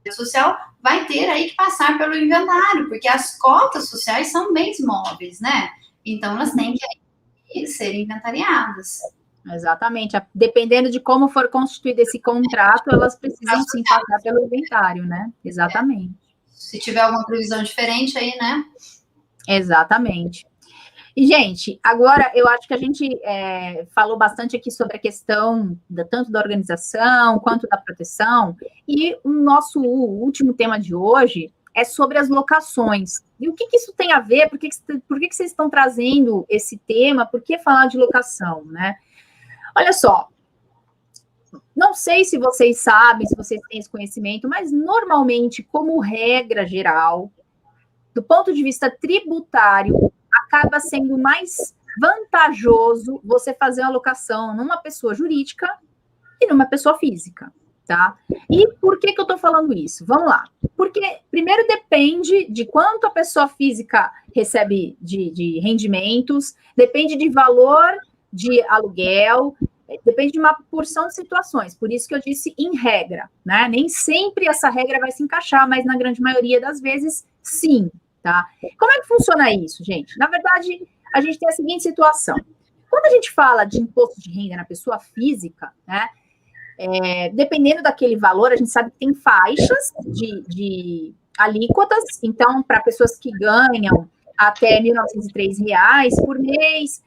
social vai ter aí que passar pelo inventário, porque as cotas sociais são bens móveis, né? Então, elas têm que ser inventariadas. Exatamente. Dependendo de como for constituído esse contrato, elas precisam sim passar pelo inventário, né? Exatamente. Se tiver alguma previsão diferente aí, né? Exatamente. E, gente, agora eu acho que a gente falou bastante aqui sobre a questão tanto da organização quanto da proteção, e o nosso último tema de hoje é sobre as locações. E o que isso tem a ver? Por que vocês estão trazendo esse tema? Por que falar de locação, né? Olha só, não sei se vocês sabem, se vocês têm esse conhecimento, mas normalmente, como regra geral, do ponto de vista tributário, acaba sendo mais vantajoso você fazer uma locação numa pessoa jurídica e numa pessoa física, tá? E por que eu tô falando isso? Vamos lá. Porque, primeiro, depende de quanto a pessoa física recebe de rendimentos, depende de valor de aluguel, depende de uma porção de situações. Por isso que eu disse em regra, né? Nem sempre essa regra vai se encaixar, mas na grande maioria das vezes, sim. Tá? Como é que funciona isso, gente? Na verdade, a gente tem a seguinte situação. Quando a gente fala de imposto de renda na pessoa física, né, dependendo daquele valor, a gente sabe que tem faixas de alíquotas. Então, para pessoas que ganham até R$ 1.903 por mês,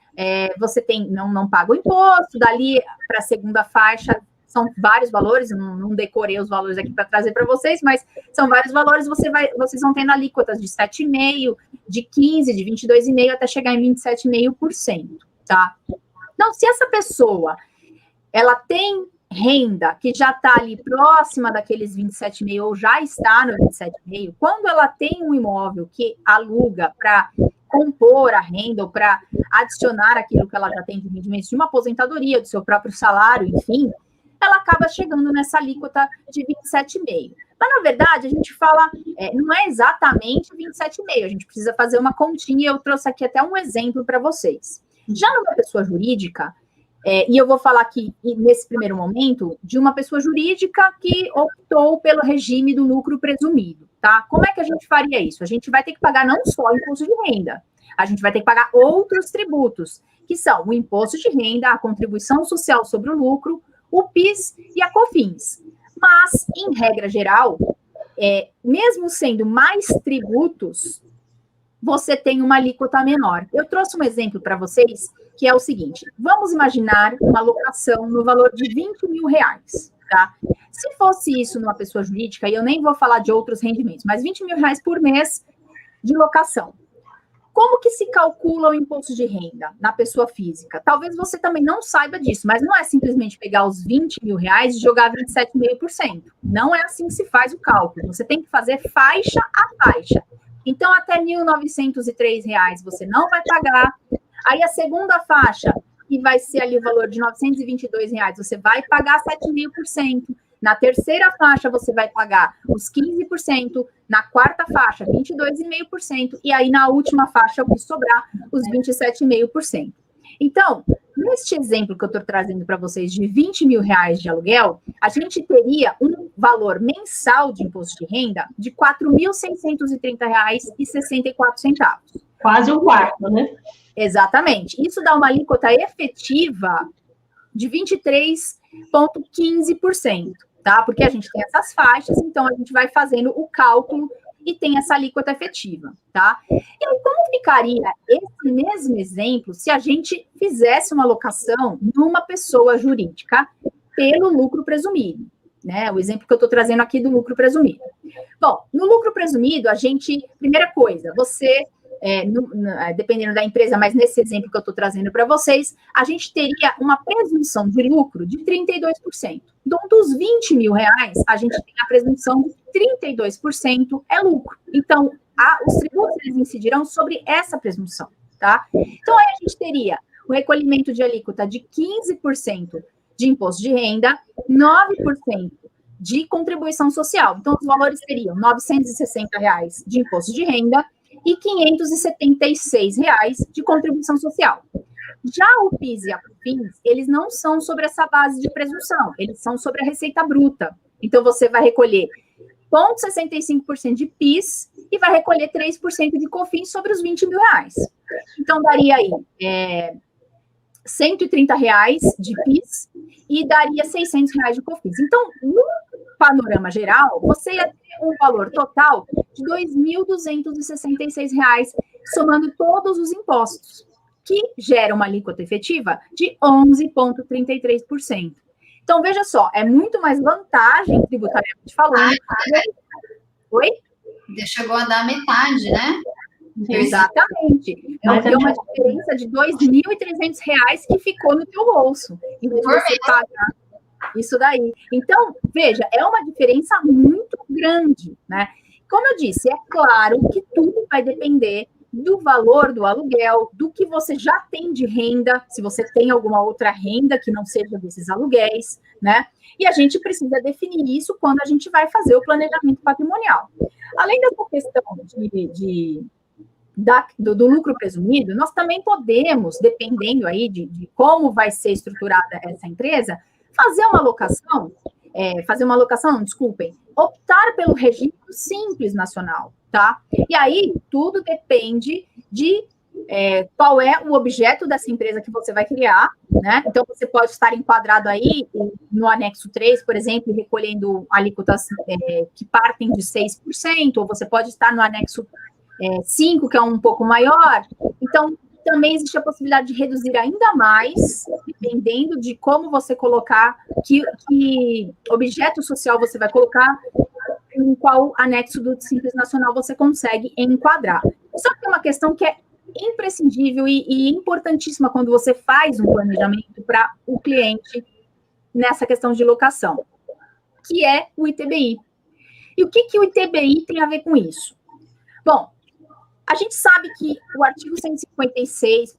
você não paga o imposto. Dali para a segunda faixa, são vários valores, eu não decorei os valores aqui para trazer para vocês, mas são vários valores, vocês vão tendo alíquotas de 7,5%, de 15%, de 22,5% até chegar em 27,5%, tá? Então, se essa pessoa, ela tem renda que já está ali próxima daqueles 27,5% ou já está no 27,5%, quando ela tem um imóvel que aluga para compor a renda ou para adicionar aquilo que ela já tem de rendimentos de uma aposentadoria, do seu próprio salário, enfim, ela acaba chegando nessa alíquota de 27,5%. Mas, na verdade, a gente fala, não é exatamente 27,5%, a gente precisa fazer uma continha, e eu trouxe aqui até um exemplo para vocês. Já numa pessoa jurídica, e eu vou falar aqui, nesse primeiro momento, de uma pessoa jurídica que optou pelo regime do lucro presumido, tá? Como é que a gente faria isso? A gente vai ter que pagar não só o imposto de renda, a gente vai ter que pagar outros tributos, que são o imposto de renda, a contribuição social sobre o lucro, o PIS e a COFINS. Mas, em regra geral, mesmo sendo mais tributos, você tem uma alíquota menor. Eu trouxe um exemplo para vocês, que é o seguinte: vamos imaginar uma locação no valor de R$20 mil, tá? Se fosse isso numa pessoa jurídica, e eu nem vou falar de outros rendimentos, mas R$20 mil por mês de locação. Como que se calcula o imposto de renda na pessoa física? Talvez você também não saiba disso, mas não é simplesmente pegar os R$20 mil e jogar 27,5%. Não é assim que se faz o cálculo. Você tem que fazer faixa a faixa. Então, até R$ 1.903 você não vai pagar. Aí, a segunda faixa, que vai ser ali o valor de R$ 922, você vai pagar 7,5%. Na terceira faixa, você vai pagar os 15%. Na quarta faixa, 22,5%. E aí, na última faixa, o que sobrar, os 27,5%. Então, neste exemplo que eu estou trazendo para vocês de R$20 mil de aluguel, a gente teria um valor mensal de imposto de renda de R$ 4.630,64. Quase um quarto, né? Exatamente. Isso dá uma alíquota efetiva de 23,15%, tá? Porque a gente tem essas faixas, então a gente vai fazendo o cálculo e tem essa alíquota efetiva, tá? E aí, como ficaria esse mesmo exemplo se a gente fizesse uma alocação numa pessoa jurídica pelo lucro presumido, né? O exemplo que eu estou trazendo aqui do lucro presumido. Bom, no lucro presumido, a gente, primeira coisa, você, dependendo da empresa, mas nesse exemplo que eu estou trazendo para vocês, a gente teria uma presunção de lucro de 32%. Então, dos R$20 mil, a gente tem a presunção de 32% é lucro. Então, os tributos eles incidirão sobre essa presunção, tá? Então, aí a gente teria o recolhimento de alíquota de 15% de imposto de renda, 9% de contribuição social. Então, os valores seriam R$ 960 de imposto de renda e R$ 576 de contribuição social. Já o PIS e a COFINS, eles não são sobre essa base de presunção, eles são sobre a receita bruta. Então, você vai recolher 0,65% de PIS e vai recolher 3% de COFINS sobre os R$20 mil. Então, daria aí R$ 130 de PIS e daria R$ 600 de COFINS. Então, no panorama geral, você ia ter um valor total de R$ 2.266, somando todos os impostos, que gera uma alíquota efetiva de 11,33%. Então, veja só, é muito mais vantagem tributariamente falando. Oi? Chegou a dar metade, né? Exatamente. Então, tem uma diferença de R$ 2.300 que ficou no teu bolso. Em vez de você pagar isso daí. Então, veja, é uma diferença muito grande, né? Como eu disse, é claro que tudo vai depender do valor do aluguel, do que você já tem de renda, se você tem alguma outra renda que não seja desses aluguéis, né? E a gente precisa definir isso quando a gente vai fazer o planejamento patrimonial. Além dessa questão do lucro presumido, nós também podemos, dependendo aí de como vai ser estruturada essa empresa, fazer uma alocação, optar pelo regime simples nacional, tá? E aí, tudo depende de qual é o objeto dessa empresa que você vai criar, né? Então, você pode estar enquadrado aí no anexo 3, por exemplo, recolhendo alíquotas que partem de 6%, ou você pode estar no anexo 5, que é um pouco maior. Então, também existe a possibilidade de reduzir ainda mais, dependendo de como você colocar, que objeto social você vai colocar, em qual anexo do Simples Nacional você consegue enquadrar. Só que é uma questão que é imprescindível e importantíssima quando você faz um planejamento para o cliente nessa questão de locação, que é o ITBI. E o que o ITBI tem a ver com isso? Bom, a gente sabe que o artigo 156,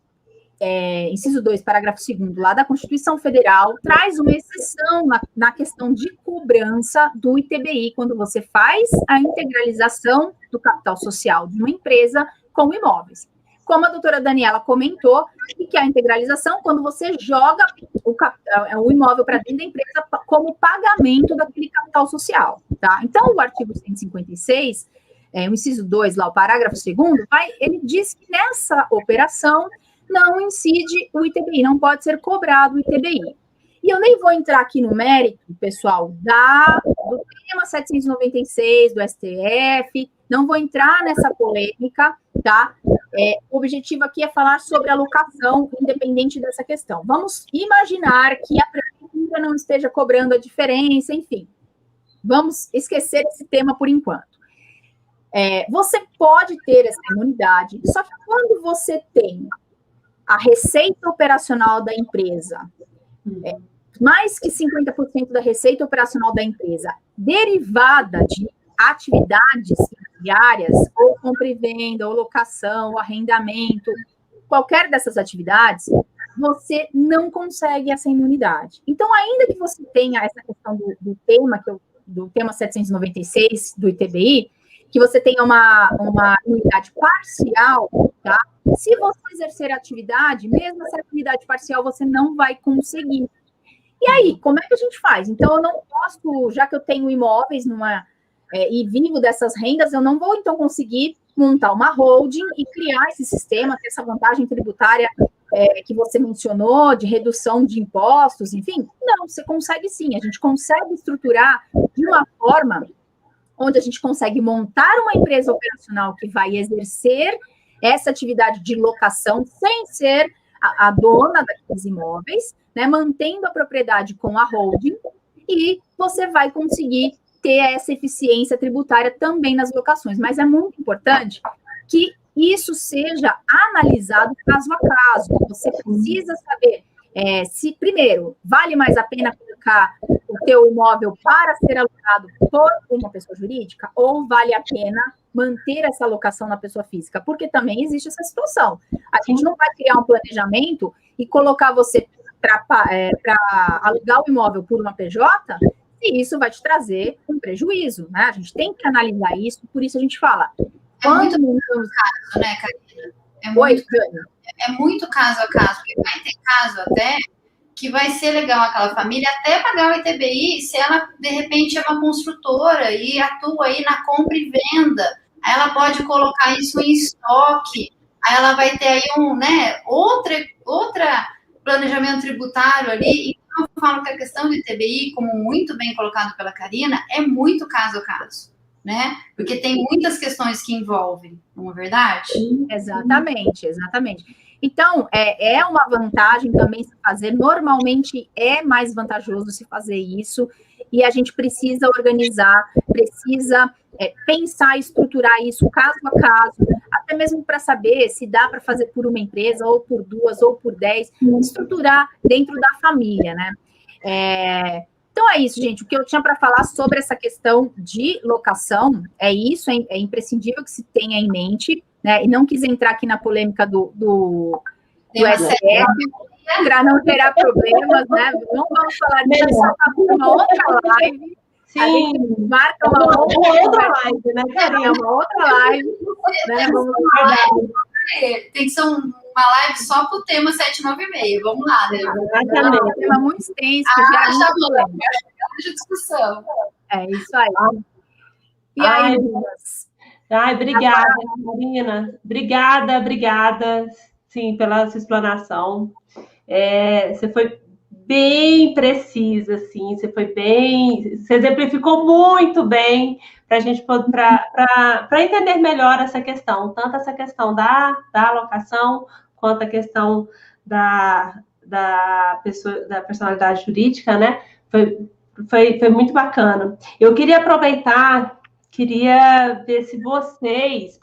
inciso 2, parágrafo 2º, lá da Constituição Federal, traz uma exceção na questão de cobrança do ITBI, quando você faz a integralização do capital social de uma empresa com imóveis. Como a doutora Daniela comentou, que é a integralização, quando você joga o imóvel para dentro da empresa como pagamento daquele capital social, tá? Então, o artigo 156, o inciso 2, lá, o parágrafo 2º, ele diz que nessa operação não incide o ITBI, não pode ser cobrado o ITBI. E eu nem vou entrar aqui no mérito, pessoal, do tema 796 do STF, não vou entrar nessa polêmica, tá? O objetivo aqui é falar sobre a locação, independente dessa questão. Vamos imaginar que a prefeitura não esteja cobrando a diferença, enfim. Vamos esquecer esse tema por enquanto. Você pode ter essa imunidade, só que quando você tem a receita operacional da empresa, mais que 50% da receita operacional da empresa derivada de atividades imobiliárias, ou compra e venda, ou locação, ou arrendamento, qualquer dessas atividades, você não consegue essa imunidade. Então, ainda que você tenha essa questão do tema 796 do ITBI, que você tenha uma imunidade parcial, tá? Se você exercer a atividade, mesmo essa atividade parcial, você não vai conseguir. E aí, como é que a gente faz? Então, eu não posso, já que eu tenho imóveis e vivo dessas rendas, eu não vou, então, conseguir montar uma holding e criar esse sistema, ter essa vantagem tributária que você mencionou, de redução de impostos, enfim. Não, você consegue sim. A gente consegue estruturar de uma forma onde a gente consegue montar uma empresa operacional que vai exercer essa atividade de locação sem ser a dona daqueles imóveis, né, mantendo a propriedade com a holding, e você vai conseguir ter essa eficiência tributária também nas locações. Mas é muito importante que isso seja analisado caso a caso. Você precisa saber se, primeiro, vale mais a pena colocar o teu imóvel para ser alocado por uma pessoa jurídica, ou vale a pena manter essa alocação na pessoa física, porque também existe essa situação. A gente não vai criar um planejamento e colocar você para alugar o imóvel por uma PJ, e isso vai te trazer um prejuízo, né? A gente tem que analisar isso, por isso a gente fala. Muito caso, né, Karina? É muito caso a caso, porque vai ter caso até que vai ser legal aquela família até pagar o ITBI se ela, de repente, é uma construtora e atua aí na compra e venda. Aí ela pode colocar isso em estoque, aí ela vai ter aí outra planejamento tributário ali. Então, eu falo que a questão do ITBI, como muito bem colocado pela Karina, é muito caso a caso, né? Porque tem muitas questões que envolvem, não é verdade? Exatamente. Então, é uma vantagem também se fazer, normalmente é mais vantajoso se fazer isso, e a gente precisa organizar, precisa pensar e estruturar isso caso a caso, até mesmo para saber se dá para fazer por uma empresa, ou por 2, ou por 10, estruturar dentro da família, né? Então é isso, gente. O que eu tinha para falar sobre essa questão de locação é isso, é imprescindível que se tenha em mente, né? E não quis entrar aqui na polêmica do STF, para não gerar problemas, né? Não vamos falar disso, só para uma outra live. Sim. A gente marca uma outra live, né, Karina? Uma outra live. Né? Vamos falar. Tem que ser uma live só para o tema 796. Vamos lá, né? É um tema muito extenso, que gera muita discussão. É isso aí. E aí, Lucas? Ai, obrigada, Marina. Obrigada, sim, pela sua explanação. Você foi bem precisa, assim, você exemplificou muito bem para a gente para entender melhor essa questão, tanto essa questão da alocação, quanto a questão da personalidade jurídica, né? Foi muito bacana. Eu queria aproveitar, queria ver se vocês...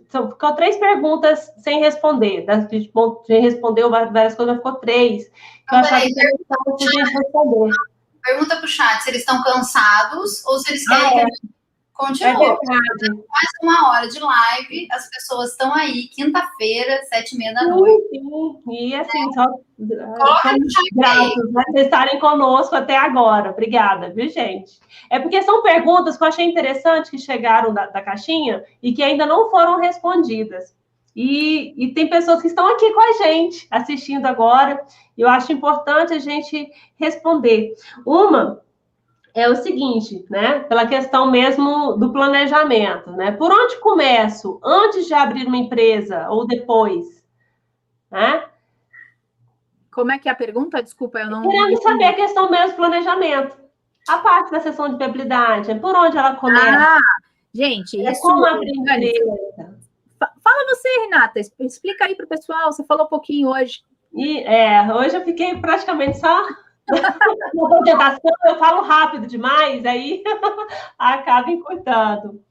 Ficou 3 perguntas sem responder. A gente respondeu várias coisas, mas ficou 3. Que eu achava interessante a gente responder. Pergunta para o chat se eles estão cansados ou se eles querem continuar. Mais 1 hora de live, as pessoas estão aí, quinta-feira, 7h30 da noite. Sim. E assim, só somos gratos, né, por estarem conosco até agora. Obrigada, viu, gente? É porque são perguntas que eu achei interessante que chegaram da caixinha e que ainda não foram respondidas. E tem pessoas que estão aqui com a gente, assistindo agora, e eu acho importante a gente responder. Uma é o seguinte, né? Pela questão mesmo do planejamento, né? Por onde começo? Antes de abrir uma empresa ou depois? Né? Como é que é a pergunta? Desculpa, eu não... Querendo saber a questão mesmo do planejamento. A parte da sessão de viabilidade, por onde ela começa? Gente, isso... Como abrir empresa? Fala você, Renata, explica aí para o pessoal, você falou um pouquinho hoje. Hoje eu fiquei praticamente só... Na apresentação eu falo rápido demais, aí acaba encurtando.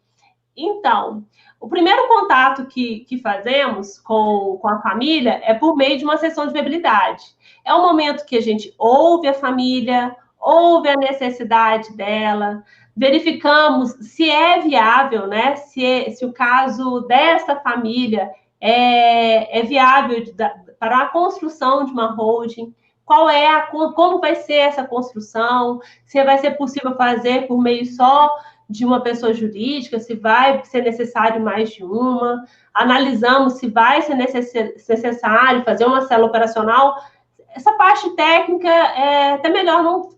Então, o primeiro contato que fazemos com a família é por meio de uma sessão de viabilidade. É o momento que a gente ouve a família, ouve a necessidade dela, verificamos se é viável, né? Se o caso dessa família é viável para a construção de uma holding. Como vai ser essa construção, se vai ser possível fazer por meio só de uma pessoa jurídica, se vai ser necessário mais de uma, analisamos se vai ser necessário fazer uma célula operacional. Essa parte técnica é até melhor não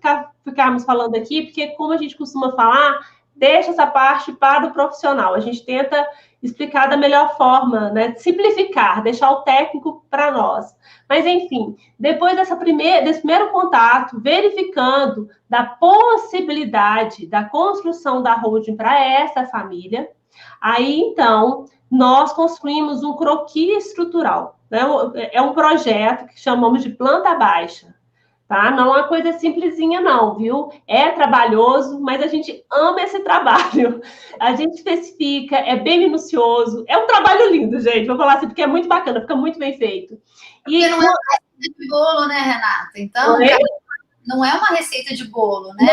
ficarmos falando aqui, porque como a gente costuma falar, deixa essa parte para o profissional, a gente tenta explicar da melhor forma, né? Simplificar, deixar o técnico para nós. Mas, enfim, depois desse primeiro contato, verificando da possibilidade da construção da holding para essa família, aí, então, nós construímos um croquis estrutural. Né? É um projeto que chamamos de planta baixa. Tá? Não é uma coisa simplesinha, não, viu? É trabalhoso, mas a gente ama esse trabalho. A gente especifica, é bem minucioso. É um trabalho lindo, gente. Vou falar assim, porque é muito bacana, fica muito bem feito. Porque não é uma receita de bolo, né, Renata? Então, não é uma receita de bolo, né?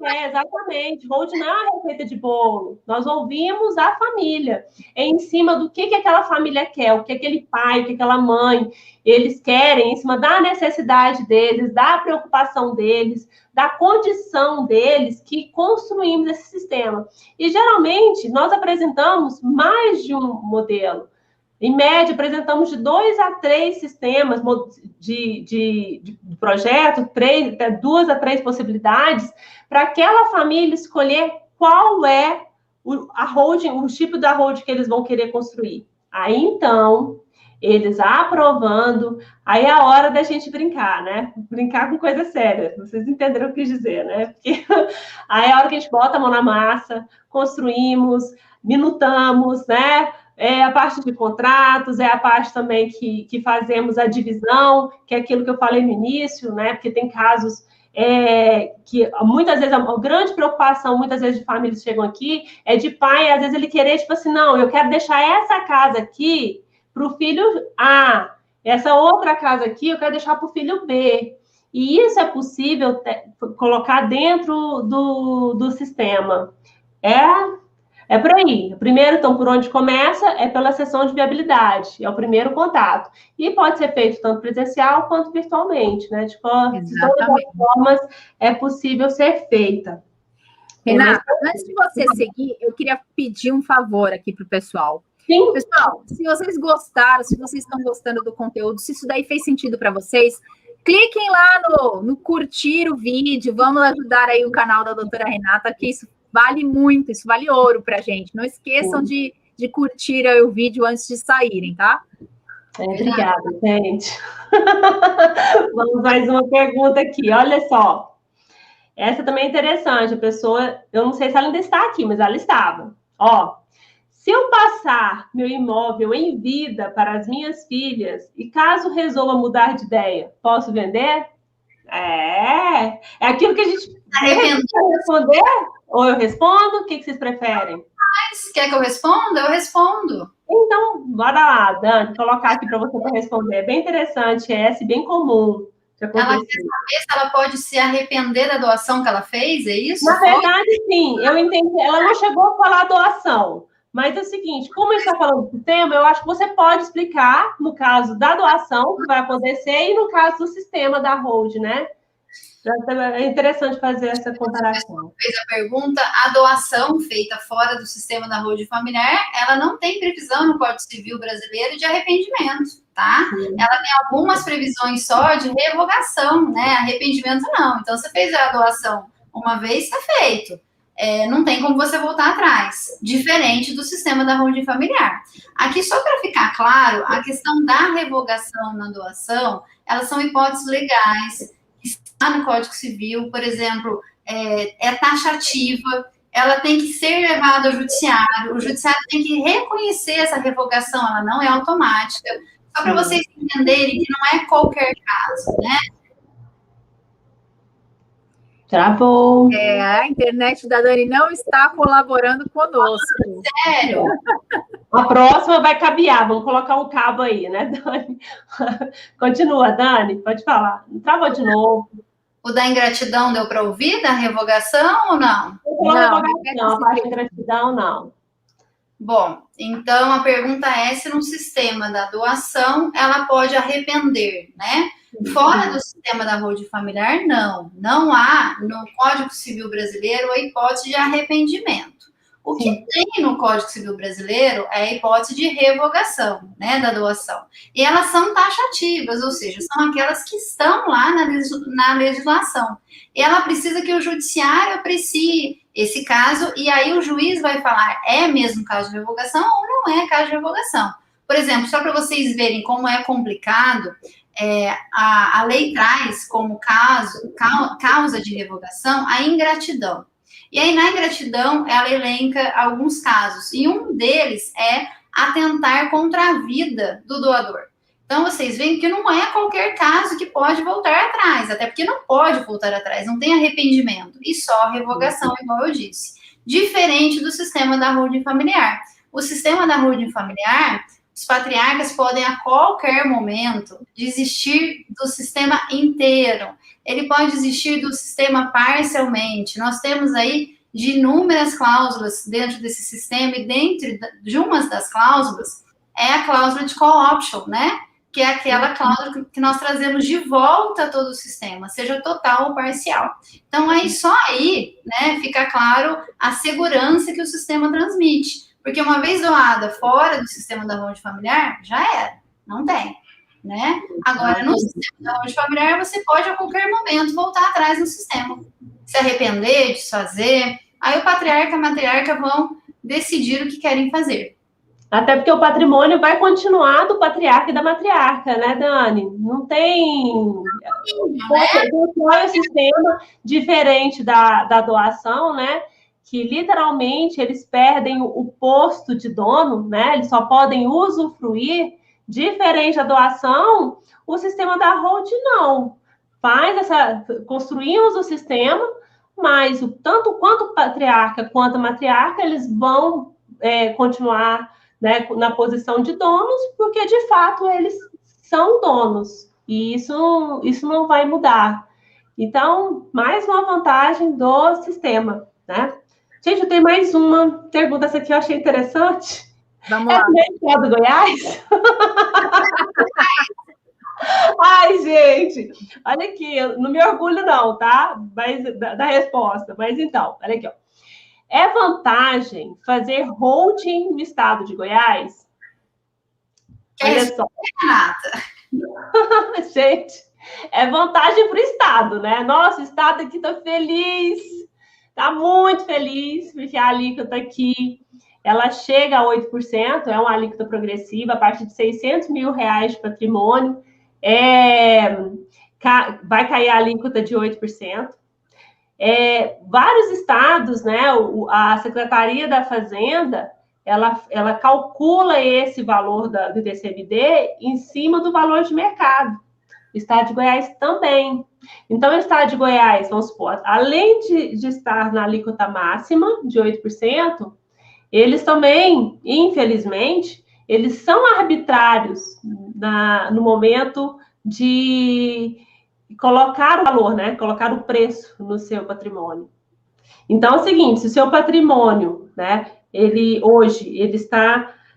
Não é, exatamente. Holding não é uma receita de bolo. Nós ouvimos a família. É em cima do que aquela família quer, o que aquele pai, o que aquela mãe, eles querem, em cima da necessidade deles, da preocupação deles, da condição deles, que construímos esse sistema. E, geralmente, nós apresentamos mais de um modelo. Em média, apresentamos de 2 a 3 sistemas de projeto, 2 a 3 possibilidades, para aquela família escolher qual é a holding, o tipo da holding que eles vão querer construir. Aí, então, eles aprovando, aí é a hora da gente brincar, né? Brincar com coisa séria, vocês entenderam o que eu quis dizer, né? Porque aí é a hora que a gente bota a mão na massa, construímos, minutamos, né? É a parte de contratos, é a parte também que fazemos a divisão, que é aquilo que eu falei no início, né? Porque tem casos que muitas vezes, a grande preocupação, muitas vezes, de famílias que chegam aqui, é de pai, às vezes ele querer, tipo assim, não, eu quero deixar essa casa aqui para o filho A, essa outra casa aqui eu quero deixar para o filho B. E isso é possível colocar dentro do sistema. É por aí. Primeiro, então, por onde começa é pela sessão de viabilidade, é o primeiro contato. E pode ser feito tanto presencial quanto virtualmente, né? De todas as formas é possível ser feita. Renata, antes de você seguir, eu queria pedir um favor aqui para o pessoal. Sim. Pessoal, se vocês gostaram, se vocês estão gostando do conteúdo, se isso daí fez sentido para vocês, cliquem lá no curtir o vídeo, vamos ajudar aí o canal da doutora Renata, que isso vale muito, isso vale ouro para a gente. Não esqueçam de curtir aí o vídeo antes de saírem, tá? Obrigada, gente. Vamos mais uma pergunta aqui. Olha só. Essa também é interessante. A pessoa, eu não sei se ela ainda está aqui, mas ela estava. Ó, se eu passar meu imóvel em vida para as minhas filhas e caso resolva mudar de ideia, posso vender? É aquilo que a gente quer responder? Ou eu respondo? O que vocês preferem? Quer que eu responda? Eu respondo. Então, bora lá, Dani, colocar aqui para você responder. É bem interessante essa e bem comum. Ela quer saber se ela pode se arrepender da doação que ela fez, é isso? Na verdade, sim, eu entendi. Ela não chegou a falar doação, mas é o seguinte, como a gente está falando do tema, eu acho que você pode explicar, no caso da doação, que vai acontecer, e no caso do sistema da hold, né? É interessante fazer essa comparação. Fez a pergunta, a doação feita fora do sistema da hold familiar, ela não tem previsão no Código Civil brasileiro de arrependimento, tá? Sim. Ela tem algumas previsões só de revogação, né? Arrependimento não. Então, você fez a doação uma vez, está feito. Não tem como você voltar atrás, diferente do sistema da holding familiar. Aqui, só para ficar claro, a questão da revogação na doação, elas são hipóteses legais, está no Código Civil, por exemplo, é taxativa, ela tem que ser levada ao judiciário, o judiciário tem que reconhecer essa revogação, ela não é automática, só para vocês entenderem que não é qualquer caso, né? Travou. A internet da Dani não está colaborando conosco. Sério? A próxima vai cabear, vamos colocar um cabo aí, né, Dani? Continua, Dani, pode falar. Travou de novo. O da ingratidão deu para ouvir, da revogação ou não? Não, a parte de ingratidão, não. Bom, então a pergunta é se no sistema da doação ela pode arrepender, né? Fora do sistema da holding familiar, não há no Código Civil brasileiro a hipótese de arrependimento. O que tem no Código Civil brasileiro é a hipótese de revogação, né, da doação. E elas são taxativas, ou seja, são aquelas que estão lá na legislação. E ela precisa que o judiciário aprecie esse caso, e aí o juiz vai falar, é mesmo caso de revogação ou não é caso de revogação. Por exemplo, só para vocês verem como é complicado, a lei traz como causa de revogação a ingratidão. E aí, na ingratidão, ela elenca alguns casos, e um deles é atentar contra a vida do doador. Então, vocês veem que não é qualquer caso que pode voltar atrás, até porque não pode voltar atrás, não tem arrependimento, e só revogação, igual eu disse. Diferente do sistema da holding familiar. O sistema da holding familiar, os patriarcas podem a qualquer momento desistir do sistema inteiro. Ele pode desistir do sistema parcialmente. Nós temos aí de inúmeras cláusulas dentro desse sistema, e dentro de umas das cláusulas é a cláusula de call option, né? Que é aquela cláusula que nós trazemos de volta a todo o sistema, seja total ou parcial. Então, aí só aí, né, fica claro a segurança que o sistema transmite. Porque uma vez doada fora do sistema da holding familiar, já era, não tem, né? Agora, no sistema da holding familiar, você pode a qualquer momento voltar atrás no sistema, se arrepender, desfazer. Aí o patriarca e a matriarca vão decidir o que querem fazer. Até porque o patrimônio vai continuar do patriarca e da matriarca, né, Dani? Não tem... Constrói um sistema diferente da doação, né? Que literalmente eles perdem o posto de dono, né? Eles só podem usufruir. Diferente da doação, o sistema da holding não. Construímos o sistema, mas tanto quanto o patriarca quanto a matriarca, eles vão continuar, né, na posição de donos, porque de fato eles são donos. E isso não vai mudar. Então, mais uma vantagem do sistema, né? Gente, eu tenho mais uma pergunta, essa aqui eu achei interessante. Vamos lá. É do Goiás? Ai, gente, olha aqui, não me orgulho não, tá? Mas, da resposta. Mas então, olha aqui, ó. É vantagem fazer holding no estado de Goiás? Olha só. Gente, é vantagem para o estado, né? Nossa, o estado aqui tá feliz. está muito feliz, porque a alíquota aqui, ela chega a 8%, é uma alíquota progressiva, a partir de R$600 mil de patrimônio, vai cair a alíquota de 8%. Vários estados, né, a Secretaria da Fazenda, ela calcula esse valor do ITCMD em cima do valor de mercado. O estado de Goiás também. Então, o estado de Goiás, vamos supor, além de estar na alíquota máxima de 8%, eles também, infelizmente, eles são arbitrários no momento de colocar o valor, né? Colocar o preço no seu patrimônio. Então, é o seguinte, se o seu patrimônio, né?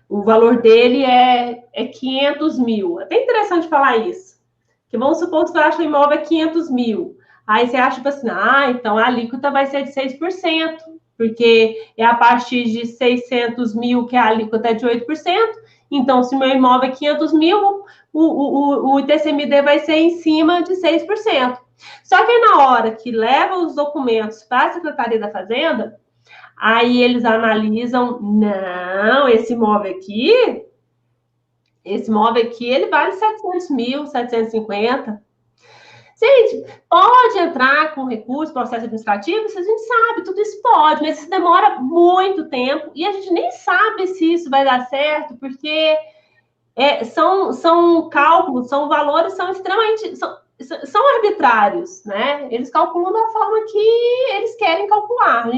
O valor dele é 500 mil. É até interessante falar isso. Que vamos supor que você acha que o imóvel é 500 mil. Aí você acha, tipo assim, então a alíquota vai ser de 6%, porque é a partir de 600 mil que a alíquota é de 8%. Então, se o meu imóvel é 500 mil, o ITCMD vai ser em cima de 6%. Só que na hora que leva os documentos para a Secretaria da Fazenda, aí eles analisam, não, esse imóvel aqui, ele vale 700 mil, 750. Gente, pode entrar com recurso, processo administrativo, isso a gente sabe, tudo isso pode, mas isso demora muito tempo e a gente nem sabe se isso vai dar certo, porque são cálculos, são valores, são extremamente... São arbitrários, né? Eles calculam da forma que eles querem calcular.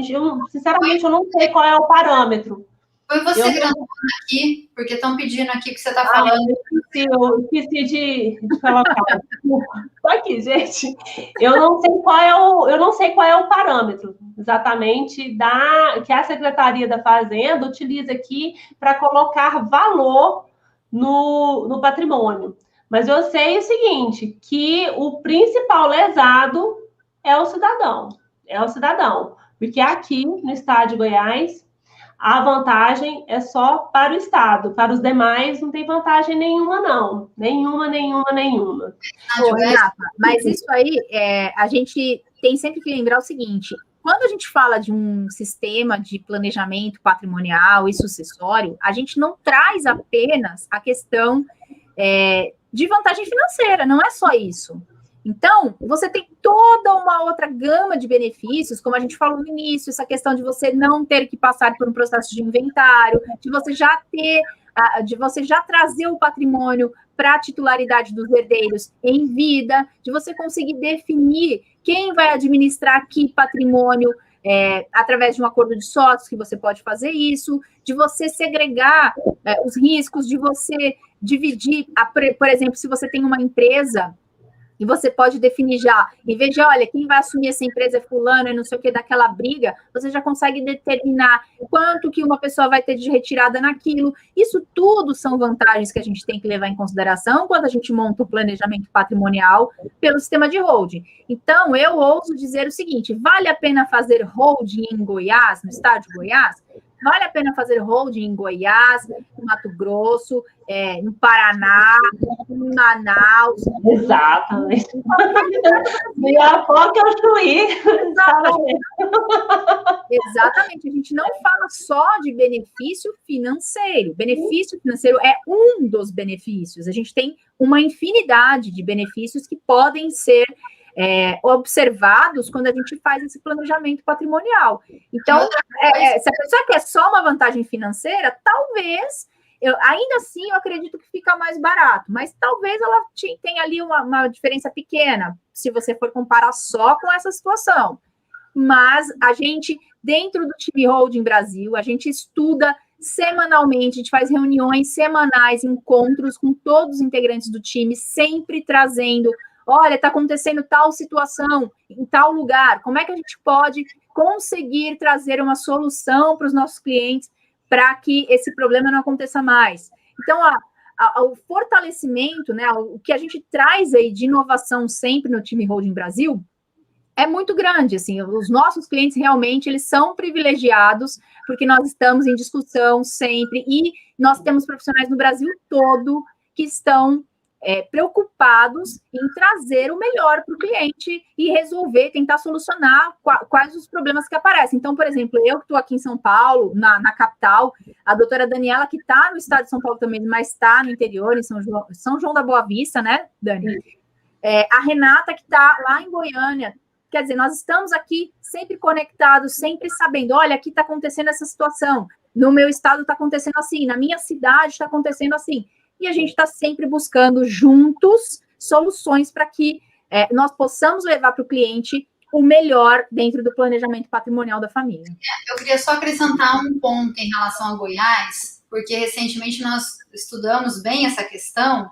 Sinceramente, eu não sei qual é o parâmetro. Foi você gravando aqui, porque estão pedindo aqui que você está falando. Eu esqueci de colocar. Estou aqui, gente. Eu não sei qual é o parâmetro exatamente que a Secretaria da Fazenda utiliza aqui para colocar valor no patrimônio. Mas eu sei o seguinte, que o principal lesado é o cidadão. Porque aqui no estado de Goiás, a vantagem é só para o estado. Para os demais, não tem vantagem nenhuma, não. Nenhuma. Ô, Renata, mas isso aí, a gente tem sempre que lembrar o seguinte, quando a gente fala de um sistema de planejamento patrimonial e sucessório, a gente não traz apenas a questão de vantagem financeira, não é só isso. Então, você tem toda uma outra gama de benefícios, como a gente falou no início, essa questão de você não ter que passar por um processo de inventário, de você já trazer o patrimônio para a titularidade dos herdeiros em vida, de você conseguir definir quem vai administrar que patrimônio através de um acordo de sócios, que você pode fazer isso, de você segregar os riscos, de você dividir, por exemplo, se você tem uma empresa e você pode definir já, em vez de, olha, quem vai assumir essa empresa é fulano e não sei o que, daquela briga, você já consegue determinar quanto que uma pessoa vai ter de retirada naquilo. Isso tudo são vantagens que a gente tem que levar em consideração quando a gente monta o planejamento patrimonial pelo sistema de holding. Então, eu ouso dizer o seguinte, vale a pena fazer holding em Goiás, no estado de Goiás? Vale a pena fazer holding em Goiás, no Mato Grosso, no Paraná, em Manaus. Exatamente. E a foca é o Chuí. Exatamente. A gente não fala só de benefício financeiro. Benefício financeiro é um dos benefícios. A gente tem uma infinidade de benefícios que podem ser observados quando a gente faz esse planejamento patrimonial. Então, se a pessoa quer só uma vantagem financeira, talvez, ainda assim, eu acredito que fica mais barato, mas talvez ela tenha ali uma diferença pequena, se você for comparar só com essa situação. Mas a gente, dentro do time Holding Brasil, a gente estuda semanalmente, a gente faz reuniões semanais, encontros com todos os integrantes do time, sempre trazendo... Olha, está acontecendo tal situação em tal lugar. Como é que a gente pode conseguir trazer uma solução para os nossos clientes para que esse problema não aconteça mais? Então, o fortalecimento, né, o que a gente traz aí de inovação sempre no time Holding Brasil é muito grande. Assim, os nossos clientes realmente eles são privilegiados porque nós estamos em discussão sempre e nós temos profissionais no Brasil todo que estão preocupados em trazer o melhor para o cliente e resolver, tentar solucionar quais os problemas que aparecem. Então, por exemplo, eu que estou aqui em São Paulo, na capital, a doutora Daniela, que está no estado de São Paulo também, mas está no interior, em São João da Boa Vista, né, Dani? A Renata, que está lá em Goiânia. Quer dizer, nós estamos aqui sempre conectados, sempre sabendo, olha, aqui está acontecendo essa situação, no meu estado está acontecendo assim, na minha cidade está acontecendo assim. E a gente está sempre buscando juntos soluções para que nós possamos levar para o cliente o melhor dentro do planejamento patrimonial da família. Eu queria só acrescentar um ponto em relação a Goiás, porque recentemente nós estudamos bem essa questão,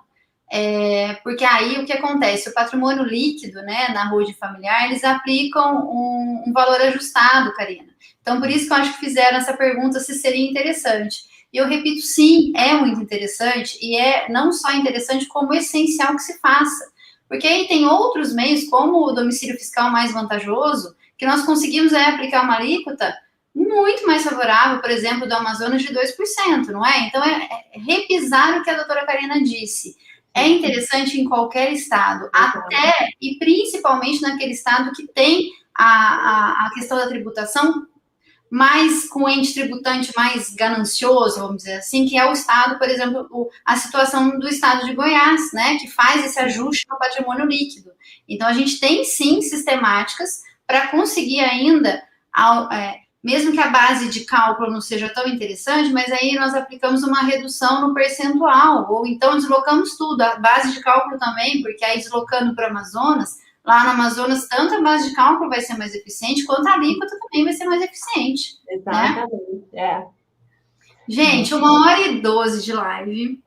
porque aí o que acontece? O patrimônio líquido, né, na holding familiar, eles aplicam um valor ajustado, Karina. Então, por isso que eu acho que fizeram essa pergunta se seria interessante. E eu repito, sim, é muito interessante, e é não só interessante, como essencial que se faça. Porque aí tem outros meios, como o domicílio fiscal mais vantajoso, que nós conseguimos aplicar uma alíquota muito mais favorável, por exemplo, do Amazonas de 2%, não é? Então, repisar o que a doutora Karina disse. É interessante em qualquer estado, até e principalmente naquele estado que tem a questão da tributação mais com o ente tributante mais ganancioso, vamos dizer assim, que é o estado, por exemplo, a situação do estado de Goiás, né, que faz esse ajuste no patrimônio líquido. Então, a gente tem, sim, sistemáticas para conseguir ainda, mesmo que a base de cálculo não seja tão interessante, mas aí nós aplicamos uma redução no percentual, ou então deslocamos tudo, a base de cálculo também, porque aí deslocando para o Amazonas, lá no Amazonas, tanto a base de cálculo vai ser mais eficiente, quanto a alíquota também vai ser mais eficiente. Exatamente, né? Gente, 1h12 de live.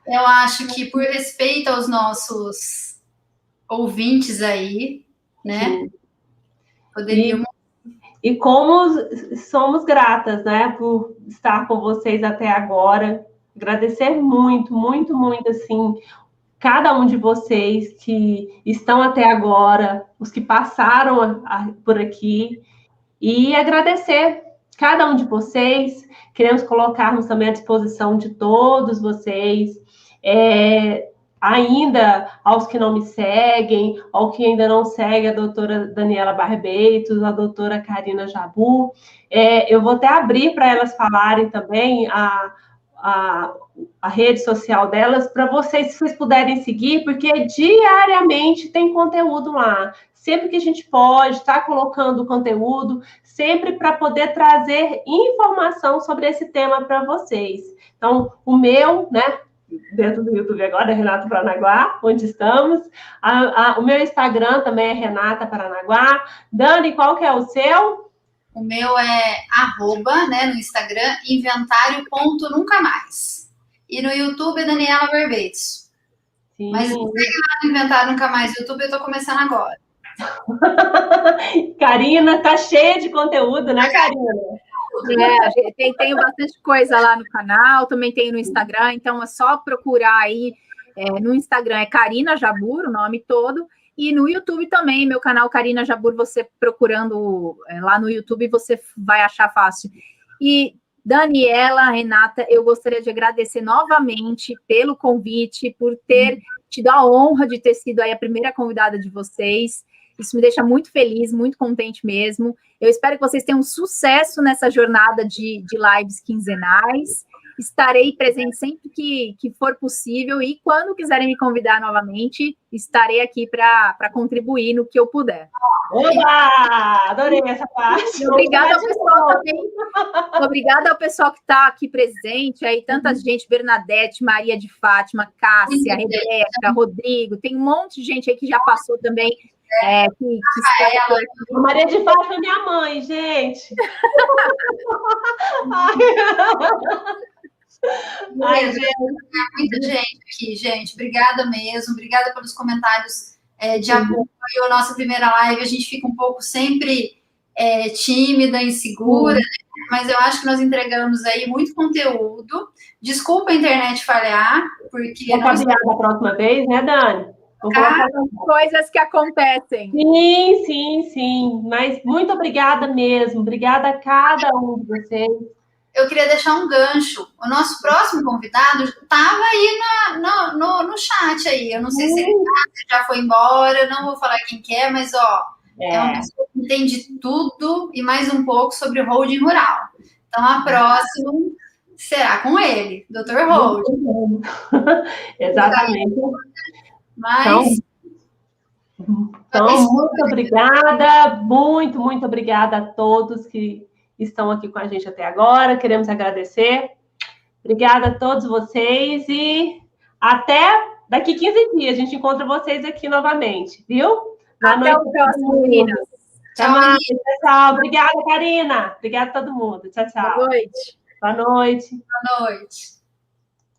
Eu acho que, por respeito aos nossos ouvintes aí, né, poderíamos... E como somos gratas, né, por estar com vocês até agora. Agradecer muito, muito, muito, assim, cada um de vocês que estão até agora, os que passaram por aqui, e agradecer cada um de vocês. Queremos colocarmos também à disposição de todos vocês, ainda aos que não me seguem, ao que ainda não segue a doutora Daniela Barbeitos, a doutora Karina Jabur. Eu vou até abrir para elas falarem também a rede social delas, para vocês, se vocês puderem seguir, porque diariamente tem conteúdo lá. Sempre que a gente pode estar colocando conteúdo, sempre para poder trazer informação sobre esse tema para vocês. Então, o meu, né, dentro do YouTube agora, é Renata Paranaguá, onde estamos. O meu Instagram também é Renata Paranaguá. Dani, qual que é o seu? O meu é @ né, no Instagram, inventário.nuncamais. E no YouTube é Daniela Barbeitos. Sim. Mas segue lá no Inventário Nunca Mais YouTube, eu estou começando agora. Karina, tá cheia de conteúdo, né, Karina? Tenho bastante coisa lá no canal, também tenho no Instagram, então é só procurar aí. No Instagram é Karina Jabur, o nome todo, e no YouTube também, meu canal Karina Jabur, você procurando lá no YouTube, você vai achar fácil. E Daniela, Renata, eu gostaria de agradecer novamente pelo convite, por ter tido a honra de ter sido aí a primeira convidada de vocês. Isso me deixa muito feliz, muito contente mesmo. Eu espero que vocês tenham sucesso nessa jornada de lives quinzenais. Estarei presente sempre que for possível e quando quiserem me convidar novamente, estarei aqui para contribuir no que eu puder. Oba! Adorei essa parte. Obrigada ao pessoal também. Obrigada ao pessoal que está aqui presente, aí tanta gente, Bernadette, Maria de Fátima, Cássia, Rebeca, Rodrigo, tem um monte de gente aí que já passou também. Que está a Maria de Fátima é minha mãe, gente. Ai, muita gente aqui, gente. Obrigada mesmo. Obrigada pelos comentários de apoio. A nossa primeira live, a gente fica um pouco sempre tímida, insegura, né? Mas eu acho que nós entregamos aí muito conteúdo. Desculpa a internet falhar, porque... Vamos da próxima vez, né, Dani? Coisas que acontecem. Sim. Mas muito obrigada mesmo. Obrigada a cada um de vocês. eu queria deixar um gancho. O nosso próximo convidado estava aí no chat aí. Eu não sei se ele já foi embora, não vou falar quem que é, mas é uma pessoa que entende tudo e mais um pouco sobre holding rural. Então, a próxima será com ele, Dr. Holding. Exatamente. Mas... Então, muito obrigada, muito obrigada a todos que estão aqui com a gente até agora. Queremos agradecer. Obrigada a todos vocês e até daqui 15 dias a gente encontra vocês aqui novamente, viu? Até o próximo, meninas. Tchau, pessoal. Obrigada, Karina. Obrigada a todo mundo. Tchau, tchau. Boa noite. Boa noite. Boa noite.